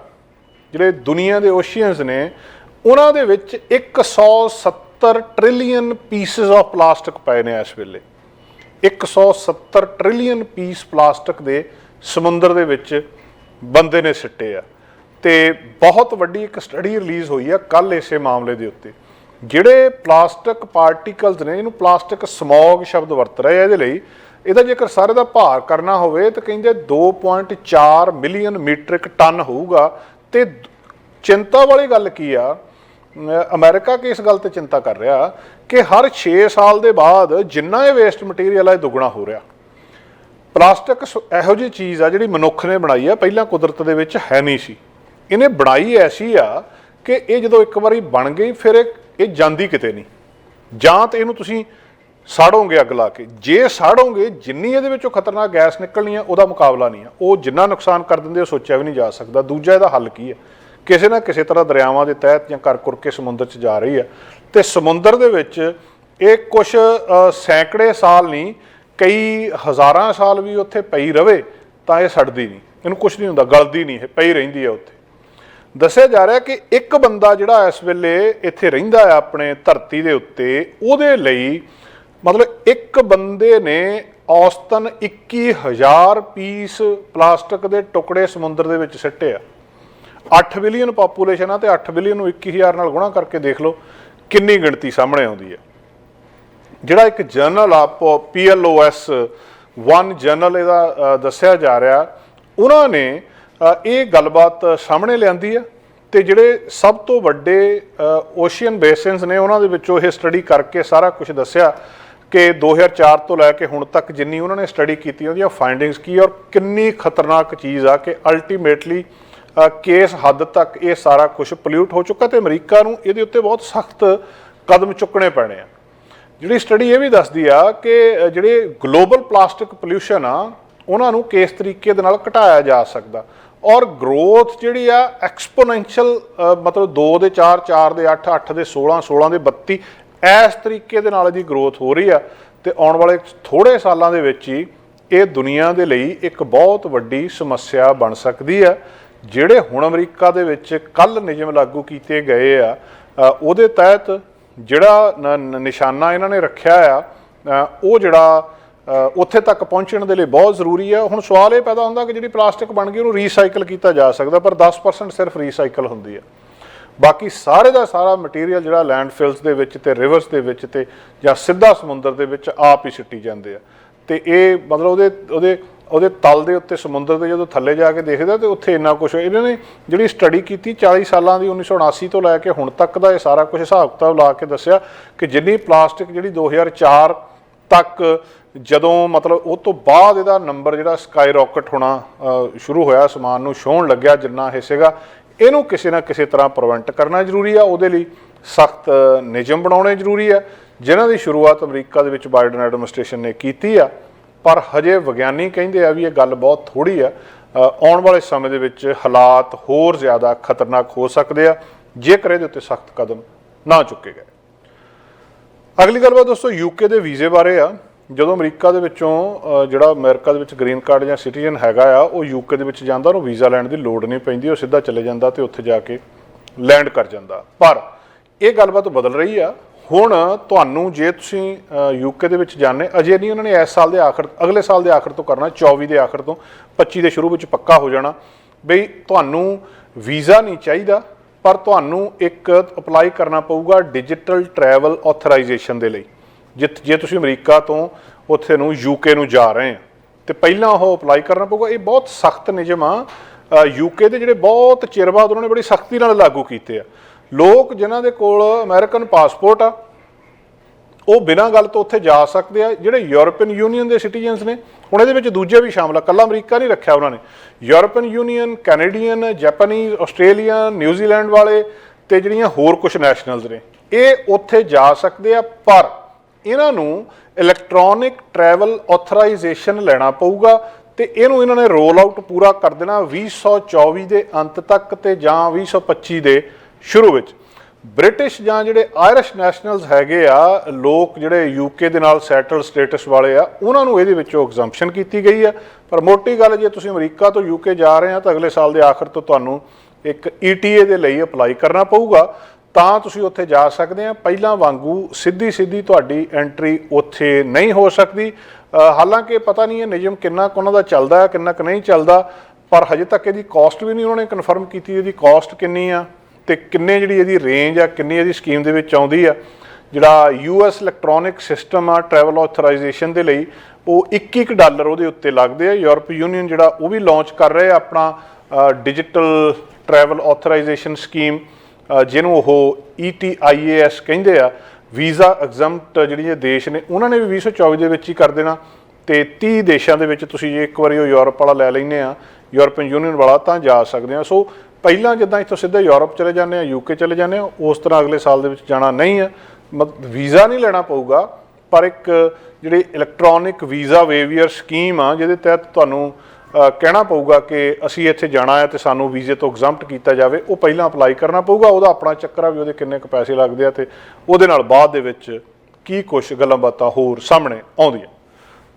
ਜਿਹੜੇ ਦੁਨੀਆ ਦੇ ਓਸ਼ੀਅਨਸ ਨੇ, ਉਹਨਾਂ ਦੇ ਵਿੱਚ 170 ਟ੍ਰਿਲੀਅਨ ਪੀਸਿਸ ਆਫ ਪਲਾਸਟਿਕ ਪਏ ਨੇ ਇਸ ਵੇਲੇ। 170 ਟ੍ਰਿਲੀਅਨ ਪੀਸ ਪਲਾਸਟਿਕ ਦੇ ਸਮੁੰਦਰ ਦੇ ਵਿੱਚ ਬੰਦੇ ਨੇ ਸਿੱਟੇ ਆ। ਤੇ ਬਹੁਤ ਵੱਡੀ ਇੱਕ ਸਟੱਡੀ ਰਿਲੀਜ਼ ਹੋਈ ਆ ਕੱਲ ਇਸੇ ਮਾਮਲੇ ਦੇ ਉੱਤੇ। ਜਿਹੜੇ ਪਲਾਸਟਿਕ ਪਾਰਟੀਕਲਸ ਨੇ, ਇਹਨੂੰ ਪਲਾਸਟਿਕ ਸਮੌਗ ਸ਼ਬਦ ਵਰਤ ਰਹੇ ਆ ਇਹਦੇ ਲਈ। ਇਹਦਾ ਜੇਕਰ ਸਾਰੇ ਦਾ ਭਾਰ ਕਰਨਾ ਹੋਵੇ ਤਾਂ ਕਹਿੰਦੇ 2.4 ਮਿਲੀਅਨ ਮੀਟ੍ਰਿਕ ਟਨ ਹੋਊਗਾ। ਤੇ ਚਿੰਤਾ ਵਾਲੀ ਗੱਲ ਕੀ ਆ, ਅਮਰੀਕਾ ਕਿ ਇਸ ਗੱਲ ਤੇ ਚਿੰਤਾ ਕਰ ਰਿਹਾ ਕਿ ਹਰ 6 ਸਾਲ ਦੇ ਬਾਅਦ ਜਿੰਨਾ ਇਹ ਵੇਸਟ ਮਟੀਰੀਅਲ ਆ ਇਹ ਦੁੱਗਣਾ ਹੋ ਰਿਹਾ। ਪਲਾਸਟਿਕ ਇਹੋ ਜਿਹੀ ਚੀਜ਼ ਆ ਜਿਹੜੀ ਮਨੁੱਖ ਨੇ ਬਣਾਈ ਆ, ਪਹਿਲਾਂ ਕੁਦਰਤ ਦੇ ਵਿੱਚ ਹੈ ਨਹੀਂ ਸੀ। ਇਹਨੇ ਬਣਾਈ ਐਸੀ ਆ ਕਿ ਇਹ ਜਦੋਂ ਇੱਕ ਵਾਰੀ ਬਣ ਗਈ ਫਿਰ ਇਹ ਜਾਂਦੀ ਕਿਤੇ ਨਹੀਂ। ਜਾਂ ਤਾਂ ਇਹਨੂੰ ਤੁਸੀਂ ਸਾੜੋਗੇ ਅੱਗ ਲਾ ਕੇ, ਜੇ ਸਾੜੋਗੇ ਜਿੰਨੀ ਇਹਦੇ ਵਿੱਚੋਂ ਖਤਰਨਾਕ ਗੈਸ ਨਿਕਲਣੀ ਆ ਉਹਦਾ ਮੁਕਾਬਲਾ ਨਹੀਂ ਆ। ਉਹ ਜਿੰਨਾ ਨੁਕਸਾਨ ਕਰ ਦਿੰਦੇ ਉਹ ਸੋਚਿਆ ਵੀ ਨਹੀਂ ਜਾ ਸਕਦਾ। ਦੂਜਾ ਇਹਦਾ ਹੱਲ ਕੀ ਹੈ, ਕਿਸੇ ਨਾ ਕਿਸੇ ਤਰ੍ਹਾਂ ਦਰਿਆਵਾਂ ਦੇ ਤਹਿਤ ਜਾਂ ਕਰ ਕੁਰ ਕੇ ਸਮੁੰਦਰ 'ਚ ਜਾ ਰਹੀ ਆ। ਤੇ ਸਮੁੰਦਰ ਦੇ ਵਿੱਚ ਇਹ ਕੁਛ ਸੈਂਕੜੇ ਸਾਲ ਨਹੀਂ, ਕਈ ਹਜ਼ਾਰਾਂ ਸਾਲ ਵੀ ਉੱਥੇ ਪਈ ਰਵੇ ਤਾਂ ਇਹ ਸੜਦੀ ਨਹੀਂ, ਇਹਨੂੰ ਕੁਛ ਨਹੀਂ ਹੁੰਦਾ, ਗਲਦੀ ਨਹੀਂ, ਇਹ ਪਈ ਰਹਿੰਦੀ ਹੈ ਉੱਥੇ। ਦੱਸਿਆ ਜਾ ਰਿਹਾ ਕਿ ਇੱਕ ਬੰਦਾ ਜਿਹੜਾ ਇਸ ਵੇਲੇ ਇੱਥੇ ਰਹਿੰਦਾ ਹੈ ਆਪਣੇ ਧਰਤੀ ਦੇ ਉੱਤੇ, ਉਹਦੇ ਲਈ ਮਤਲਬ ਇੱਕ ਬੰਦੇ ਨੇ ਔਸਤਨ 21,000 ਪੀਸ ਪਲਾਸਟਿਕ ਦੇ ਟੁਕੜੇ ਸਮੁੰਦਰ ਦੇ ਵਿੱਚ ਸਿੱਟੇ ਆ। 8 ਬਿਲੀਅਨ ਪਾਪੂਲੇਸ਼ਨ ਆ ਤੇ 8 ਬਿਲੀਅਨ ਨੂੰ 21,000 ਨਾਲ ਗੁਣਾ ਕਰਕੇ ਦੇਖ ਲਓ ਕਿੰਨੀ ਗਿਣਤੀ ਸਾਹਮਣੇ ਆਉਂਦੀ ਹੈ। ਜਿਹੜਾ ਇੱਕ ਜਰਨਲ ਆ PLOS 1 ਜਰਨਲ ਇਹਦਾ ਦੱਸਿਆ ਜਾ ਰਿਹਾ, ਉਹਨਾਂ ਨੇ ਇਹ ਗੱਲਬਾਤ ਸਾਹਮਣੇ ਲਿਆਂਦੀ ਆ। ਤੇ ਜਿਹੜੇ ਸਭ ਤੋਂ ਵੱਡੇ ਓਸ਼ੀਅਨ ਬੇਸਿਨਸ ਨੇ ਉਹਨਾਂ ਦੇ ਵਿੱਚੋਂ ਇਹ ਸਟੱਡੀ ਕਰਕੇ ਸਾਰਾ ਕੁਝ ਦੱਸਿਆ ਕਿ 2004 ਤੋਂ ਲੈ ਕੇ ਹੁਣ ਤੱਕ ਜਿੰਨੀ ਉਹਨਾਂ ਨੇ ਸਟੱਡੀ ਕੀਤੀ ਉਹਦੀਆਂ ਫਾਈਂਡਿੰਗਸ ਕੀ ਔਰ ਕਿੰਨੀ ਖਤਰਨਾਕ ਚੀਜ਼ ਆ ਕਿ ਅਲਟੀਮੇਟਲੀ ਕਿਸ ਹੱਦ ਤੱਕ ਇਹ ਸਾਰਾ ਕੁਝ ਪੋਲਿਊਟ ਹੋ ਚੁੱਕਾ ਤੇ ਅਮਰੀਕਾ ਨੂੰ ਇਹਦੇ ਉੱਤੇ ਬਹੁਤ ਸਖਤ ਕਦਮ ਚੁੱਕਣੇ ਪੈਣੇ ਆ। ਜਿਹੜੀ ਸਟੱਡੀ ਇਹ ਵੀ ਦੱਸਦੀ ਆ ਕਿ ਜਿਹੜੇ ਗਲੋਬਲ ਪਲਾਸਟਿਕ ਪੋਲਿਊਸ਼ਨ ਆ ਉਹਨਾਂ ਨੂੰ ਕਿਸ ਤਰੀਕੇ ਦੇ ਨਾਲ ਘਟਾਇਆ ਜਾ ਸਕਦਾ ਔਰ ਗਰੋਥ ਜਿਹੜੀ ਆ ਐਕਸਪੋਨੈਂਸ਼ੀਅਲ, ਮਤਲਬ 2 ਦੇ 4, 4 ਦੇ 8, 8 ਦੇ 16, 16 ਦੇ 32 ਇਸ ਤਰੀਕੇ ਦੇ ਨਾਲ ਇਹਦੀ ਗਰੋਥ ਹੋ ਰਹੀ ਆ। ਤੇ ਆਉਣ ਵਾਲੇ ਥੋੜ੍ਹੇ ਸਾਲਾਂ ਦੇ ਵਿੱਚ ਹੀ ਇਹ ਦੁਨੀਆ ਦੇ ਲਈ ਇੱਕ ਬਹੁਤ ਵੱਡੀ ਸਮੱਸਿਆ ਬਣ ਸਕਦੀ ਆ। ਜਿਹੜੇ ਹੁਣ ਅਮਰੀਕਾ ਦੇ ਵਿੱਚ ਕੱਲ੍ਹ ਨਿਯਮ ਲਾਗੂ ਕੀਤੇ ਗਏ ਆ ਉਹਦੇ ਤਹਿਤ ਜਿਹੜਾ ਨਿਸ਼ਾਨਾ ਇਹਨਾਂ ਨੇ ਰੱਖਿਆ ਆ ਉਹ ਜਿਹੜਾ ਉੱਥੇ ਤੱਕ ਪਹੁੰਚਣ ਦੇ ਲਈ ਬਹੁਤ ਜ਼ਰੂਰੀ ਆ। ਹੁਣ ਸਵਾਲ ਇਹ ਪੈਦਾ ਹੁੰਦਾ ਕਿ ਜਿਹੜੀ ਪਲਾਸਟਿਕ ਬਣ ਗਈ ਉਹਨੂੰ ਰੀਸਾਈਕਲ ਕੀਤਾ ਜਾ ਸਕਦਾ, ਪਰ 10% ਸਿਰਫ ਰੀਸਾਈਕਲ ਹੁੰਦੀ ਆ। ਬਾਕੀ ਸਾਰੇ ਦਾ ਸਾਰਾ ਮਟੀਰੀਅਲ ਜਿਹੜਾ ਲੈਂਡਫਿਲਸ ਦੇ ਵਿੱਚ ਤੇ ਰਿਵਰਸ ਦੇ ਵਿੱਚ ਤੇ ਜਾਂ ਸਿੱਧਾ ਸਮੁੰਦਰ ਦੇ ਵਿੱਚ ਆਪ ਹੀ ਸਿੱਟੀ ਜਾਂਦੇ ਆ। ਤੇ ਇਹ ਮਤਲਬ ਉਹਦੇ ਤਲ ਦੇ ਉੱਤੇ ਸਮੁੰਦਰ ਦੇ ਜਦੋਂ ਥੱਲੇ ਜਾ ਕੇ ਦੇਖਦਾ ਤੇ ਉੱਥੇ ਇੰਨਾ ਕੁਛ ਇਹਨਾਂ ਨੇ ਜਿਹੜੀ ਸਟੱਡੀ ਕੀਤੀ 40 ਸਾਲਾਂ ਦੀ 1979 ਤੋਂ ਲੈ ਕੇ ਹੁਣ ਤੱਕ ਦਾ ਇਹ ਸਾਰਾ ਕੁਝ ਹਿਸਾਬ ਕਿਤਾਬ ਲਾ ਕੇ ਦੱਸਿਆ ਕਿ ਜਿੰਨੀ ਪਲਾਸਟਿਕ ਜਿਹੜੀ 2004 ਤੱਕ ਜਦੋਂ ਮਤਲਬ ਉਹ ਤੋਂ ਬਾਅਦ ਇਹਦਾ ਨੰਬਰ ਜਿਹੜਾ ਸਕਾਈ ਰੌਕਟ ਹੋਣਾ ਸ਼ੁਰੂ ਹੋਇਆ, ਅਸਮਾਨ ਨੂੰ ਛੂਹਣ ਲੱਗਿਆ ਜਿੰਨਾ ਇਹ ਸੀਗਾ, ਇਹਨੂੰ ਕਿਸੇ ਨਾ ਕਿਸੇ ਤਰ੍ਹਾਂ ਪ੍ਰੀਵੈਂਟ ਕਰਨਾ ਜ਼ਰੂਰੀ ਆ। ਉਹਦੇ ਲਈ ਸਖਤ ਨਿਯਮ ਬਣਾਉਣੇ ਜ਼ਰੂਰੀ ਆ ਜਿਨ੍ਹਾਂ ਦੀ ਸ਼ੁਰੂਆਤ ਅਮਰੀਕਾ ਦੇ ਵਿੱਚ ਬਾਈਡਨ ਐਡਮਿਨਿਸਟ੍ਰੇਸ਼ਨ ਨੇ ਕੀਤੀ ਆ। ਪਰ ਹਜੇ ਵਿਗਿਆਨੀ ਕਹਿੰਦੇ ਆ ਵੀ ਇਹ ਗੱਲ ਬਹੁਤ ਥੋੜ੍ਹੀ ਆ। ਆਉਣ ਵਾਲੇ ਸਮੇਂ ਦੇ ਵਿੱਚ ਹਾਲਾਤ ਹੋਰ ਜ਼ਿਆਦਾ ਖਤਰਨਾਕ ਹੋ ਸਕਦੇ ਆ ਜੇਕਰ ਇਹਦੇ ਉੱਤੇ ਸਖਤ ਕਦਮ ਨਾ ਚੁੱਕੇ ਗਏ। ਅਗਲੀ ਗੱਲਬਾਤ ਦੋਸਤੋ UK ਦੇ ਵੀਜ਼ੇ ਬਾਰੇ ਆ। ਜਦੋਂ ਅਮਰੀਕਾ ਦੇ ਵਿੱਚੋਂ ਜਿਹੜਾ ਅਮਰੀਕਾ ਦੇ ਵਿੱਚ ਗ੍ਰੀਨ ਕਾਰਡ ਜਾਂ ਸਿਟੀਜ਼ਨ ਹੈਗਾ ਆ ਉਹ UK ਦੇ ਵਿੱਚ ਜਾਂਦਾ, ਉਹਨੂੰ ਵੀਜ਼ਾ ਲੈਣ ਦੀ ਲੋੜ ਨਹੀਂ ਪੈਂਦੀ, ਉਹ ਸਿੱਧਾ ਚਲੇ ਜਾਂਦਾ ਤੇ ਉੱਥੇ ਜਾ ਕੇ ਲੈਂਡ ਕਰ ਜਾਂਦਾ। ਪਰ ਇਹ ਗੱਲਬਾਤ ਬਦਲ ਰਹੀ ਆ। ਹੁਣ ਤੁਹਾਨੂੰ ਜੇ ਤੁਸੀਂ UK ਦੇ ਵਿੱਚ ਜਾਂਦੇ, ਅਜੇ ਨਹੀਂ, ਉਹਨਾਂ ਨੇ ਇਸ ਸਾਲ ਦੇ ਆਖਰ, ਅਗਲੇ ਸਾਲ ਦੇ ਆਖਰ ਤੋਂ ਕਰਨਾ, 24 ਦੇ ਆਖਰ ਤੋਂ 25 ਦੇ ਸ਼ੁਰੂ ਵਿੱਚ ਪੱਕਾ ਹੋ ਜਾਣਾ ਬਈ ਤੁਹਾਨੂੰ ਵੀਜ਼ਾ ਨਹੀਂ ਚਾਹੀਦਾ, ਪਰ ਤੁਹਾਨੂੰ ਇੱਕ ਅਪਲਾਈ ਕਰਨਾ ਪਊਗਾ ਡਿਜੀਟਲ ਟਰੈਵਲ ਆਥੋਰਾਈਜੇਸ਼ਨ ਦੇ ਲਈ। ਜੇ ਤੁਸੀਂ ਅਮਰੀਕਾ ਤੋਂ ਉੱਥੇ ਨੂੰ UK ਨੂੰ ਜਾ ਰਹੇ ਆ ਤੇ ਪਹਿਲਾਂ ਉਹ ਅਪਲਾਈ ਕਰਨਾ ਪਊਗਾ। ਇਹ ਬਹੁਤ ਸਖਤ ਨਿਯਮ ਆ। UK ਦੇ ਜਿਹੜੇ ਬਹੁਤ ਚਿਰ ਬਾਅਦ ਉਹਨਾਂ ਨੇ ਬੜੀ ਸਖਤੀ ਨਾਲ ਲਾਗੂ ਕੀਤੇ ਆ। ਲੋਕ ਜਿਨ੍ਹਾਂ ਦੇ ਕੋਲ ਅਮਰੀਕਨ ਪਾਸਪੋਰਟ ਆ ਉਹ ਬਿਨਾਂ ਗੱਲ ਤੋਂ ਉੱਥੇ ਜਾ ਸਕਦੇ ਆ। ਜਿਹੜੇ ਯੂਰਪੀਅਨ ਯੂਨੀਅਨ ਦੇ ਸਿਟੀਜ਼ਨਸ ਨੇ, ਹੁਣ ਇਹਦੇ ਵਿੱਚ ਦੂਜੇ ਵੀ ਸ਼ਾਮਲ ਆ, ਇਕੱਲਾ ਅਮਰੀਕਾ ਨਹੀਂ ਰੱਖਿਆ ਉਹਨਾਂ ਨੇ। European union, Canadian, Japanese, Australian, New Zealand ਵਾਲੇ ਤੇ ਜਿਹੜੀਆਂ ਹੋਰ ਕੁਝ ਨੈਸ਼ਨਲਸ ਨੇ ਇਹ ਉੱਥੇ ਜਾ ਸਕਦੇ ਆ। ਪਰ ਇਹਨਾਂ ਨੂੰ ਇਲੈਕਟ੍ਰੋਨਿਕ ਟਰੈਵਲ ਆਥੋਰਾਈਜੇਸ਼ਨ ਲੈਣਾ ਪਊਗਾ ਤੇ ਇਹਨੂੰ ਇਹਨਾਂ ਨੇ ਰੋਲ ਆਊਟ ਪੂਰਾ ਕਰ ਦੇਣਾ 2024 ਦੇ ਅੰਤ ਤੱਕ ਤੇ ਜਾਂ 2025 ਦੇ ਸ਼ੁਰੂ ਵਿੱਚ। ਬ੍ਰਿਟਿਸ਼ ਜਾਂ ਜਿਹੜੇ ਆਇਰਿਸ਼ ਨੈਸ਼ਨਲਸ ਹੈਗੇ ਆ ਲੋਕ ਜਿਹੜੇ UK ਦੇ ਨਾਲ ਸੈਟਲ ਸਟੇਟਸ ਵਾਲੇ ਆ, ਉਹਨਾਂ ਨੂੰ ਇਹਦੇ ਵਿੱਚੋਂ ਐਗਜ਼ੰਪਸ਼ਨ ਕੀਤੀ ਗਈ ਆ। ਪਰ ਮੋਟੀ ਗੱਲ, ਜੇ ਤੁਸੀਂ ਅਮਰੀਕਾ ਤੋਂ UK ਜਾ ਰਹੇ ਆ ਤਾਂ ਅਗਲੇ ਸਾਲ ਦੇ ਆਖਰ ਤੋਂ ਤੁਹਾਨੂੰ ਇੱਕ ETA ਦੇ ਲਈ ਅਪਲਾਈ ਕਰਨਾ ਪਊਗਾ ਤਾਂ ਤੁਸੀਂ ਉੱਥੇ ਜਾ ਸਕਦੇ ਆ। ਪਹਿਲਾਂ ਵਾਂਗੂ ਸਿੱਧੀ ਤੁਹਾਡੀ ਐਂਟਰੀ ਉੱਥੇ ਨਹੀਂ ਹੋ ਸਕਦੀ। ਹਾਲਾਂਕਿ ਪਤਾ ਨਹੀਂ ਇਹ ਨਿਯਮ ਕਿੰਨਾ ਕੁ ਉਹਨਾਂ ਦਾ ਚੱਲਦਾ ਹੈ, ਕਿੰਨਾ ਕੁ ਨਹੀਂ ਚੱਲਦਾ, ਪਰ ਹਜੇ ਤੱਕ ਇਹਦੀ ਕਾਸਟ ਵੀ ਨਹੀਂ ਉਹਨਾਂ ਨੇ ਕਨਫਰਮ ਕੀਤੀ, ਇਹਦੀ ਕਾਸਟ ਕਿੰਨੀ ਆ ਤੇ ਕਿੰਨੇ ਜਿਹੜੀ ਇਹਦੀ ਰੇਂਜ ਆ, ਕਿੰਨੀ ਇਹਦੀ ਸਕੀਮ ਦੇ ਵਿੱਚ ਆਉਂਦੀ ਆ। ਜਿਹੜਾ US ਇਲੈਕਟ੍ਰੋਨਿਕ ਸਿਸਟਮ ਆ ਟਰੈਵਲ ਆਥੋਰਾਈਜੇਸ਼ਨ ਦੇ ਲਈ, ਉਹ $21 ਉਹਦੇ ਉੱਤੇ ਲੱਗਦੇ ਆ। ਯੂਰਪ ਯੂਨੀਅਨ ਜਿਹੜਾ ਉਹ ਵੀ ਲਾਂਚ ਕਰ ਰਿਹਾ ਆਪਣਾ ਡਿਜੀਟਲ ਟਰੈਵਲ ਆਥੋਰਾਈਜੇਸ਼ਨ ਸਕੀਮ, ਜਿਹਨੂੰ ਉਹ ETIAS ਕਹਿੰਦੇ ਆ। ਵੀਜ਼ਾ ਐਗਜ਼ੈਂਪਟ ਜਿਹੜੀ ਇਹ ਦੇਸ਼ ਨੇ ਉਹਨਾਂ ਨੇ ਵੀ 2024 ਦੇ ਵਿੱਚ ਹੀ ਕਰ ਦੇਣਾ, ਤੇ 30 ਦੇਸ਼ਾਂ ਦੇ ਵਿੱਚ ਤੁਸੀਂ ਜੇ ਇੱਕ ਵਾਰੀ ਉਹ ਯੂਰਪ ਵਾਲਾ ਲੈ ਲੈਂਦੇ ਆ, ਯੂਰਪੀਅਨ ਯੂਨੀਅਨ ਵਾਲਾ, ਤਾਂ ਜਾ ਸਕਦੇ ਆ। ਸੋ ਪਹਿਲਾਂ ਜਿੱਦਾਂ ਇੱਥੋਂ ਸਿੱਧੇ ਯੂਰਪ ਚਲੇ ਜਾਂਦੇ ਆ, UK ਚਲੇ ਜਾਂਦੇ ਆ, ਉਸ ਤਰ੍ਹਾਂ ਅਗਲੇ ਸਾਲ ਦੇ ਵਿੱਚ ਜਾਣਾ ਨਹੀਂ ਆ। ਵੀਜ਼ਾ ਨਹੀਂ ਲੈਣਾ ਪਊਗਾ, ਪਰ ਇੱਕ ਜਿਹੜੀ ਇਲੈਕਟ੍ਰੋਨਿਕ ਵੀਜ਼ਾ ਵੇਵੀਅਰ ਸਕੀਮ ਆ, ਜਿਹਦੇ ਤਹਿਤ ਤੁਹਾਨੂੰ ਕਹਿਣਾ ਪਊਗਾ ਕਿ ਅਸੀਂ ਇੱਥੇ ਜਾਣਾ ਹੈ ਤੇ ਸਾਨੂੰ ਵੀਜ਼ੇ ਤੋਂ ਐਗਜ਼ੈਂਪਟ ਕੀਤਾ ਜਾਵੇ, ਉਹ ਪਹਿਲਾਂ ਅਪਲਾਈ ਕਰਨਾ ਪਊਗਾ। ਉਹਦਾ ਆਪਣਾ ਚੱਕਰ ਆ ਵੀ ਉਹਦੇ ਕਿੰਨੇ ਕੁ ਪੈਸੇ ਲੱਗਦੇ ਆ, ਤੇ ਉਹਦੇ ਨਾਲ ਬਾਅਦ ਦੇ ਵਿੱਚ ਕੀ ਕੁਛ ਗੱਲਾਂ ਬਾਤਾਂ ਹੋਰ ਸਾਹਮਣੇ ਆਉਂਦੀਆਂ।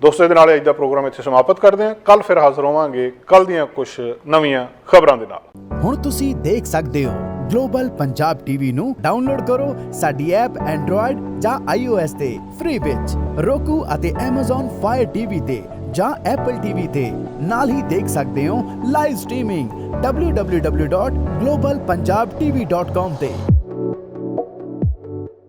ਦੋਸਤੋ, ਇਹਦੇ ਨਾਲ ਅੱਜ ਦਾ ਪ੍ਰੋਗਰਾਮ ਇੱਥੇ ਸਮਾਪਤ ਕਰਦੇ ਹਾਂ। ਕੱਲ ਫਿਰ ਹਾਜ਼ਰ ਹੋਵਾਂਗੇ ਕੱਲ ਦੀਆਂ ਕੁਝ ਨਵੀਆਂ ਖਬਰਾਂ ਦੇ ਨਾਲ। ਹੁਣ ਤੁਸੀਂ ਦੇਖ ਸਕਦੇ ਹੋ ਗਲੋਬਲ ਪੰਜਾਬ ਟੀਵੀ ਨੂੰ ਡਾਊਨਲੋਡ ਕਰੋ ਸਾਡੀ ਐਪ ਐਂਡਰੋਇਡ ਜਾਂ iOS ਤੇ ਫ੍ਰੀ ਵਿੱਚ, roku ਅਤੇ Amazon Fire TV ਤੇ ਜਾਂ Apple TV ਤੇ। ਨਾਲ ਹੀ ਦੇਖ ਸਕਦੇ ਹੋ ਲਾਈਵ ਸਟ੍ਰੀਮਿੰਗ www.globalpunjabtv.com ਤੇ।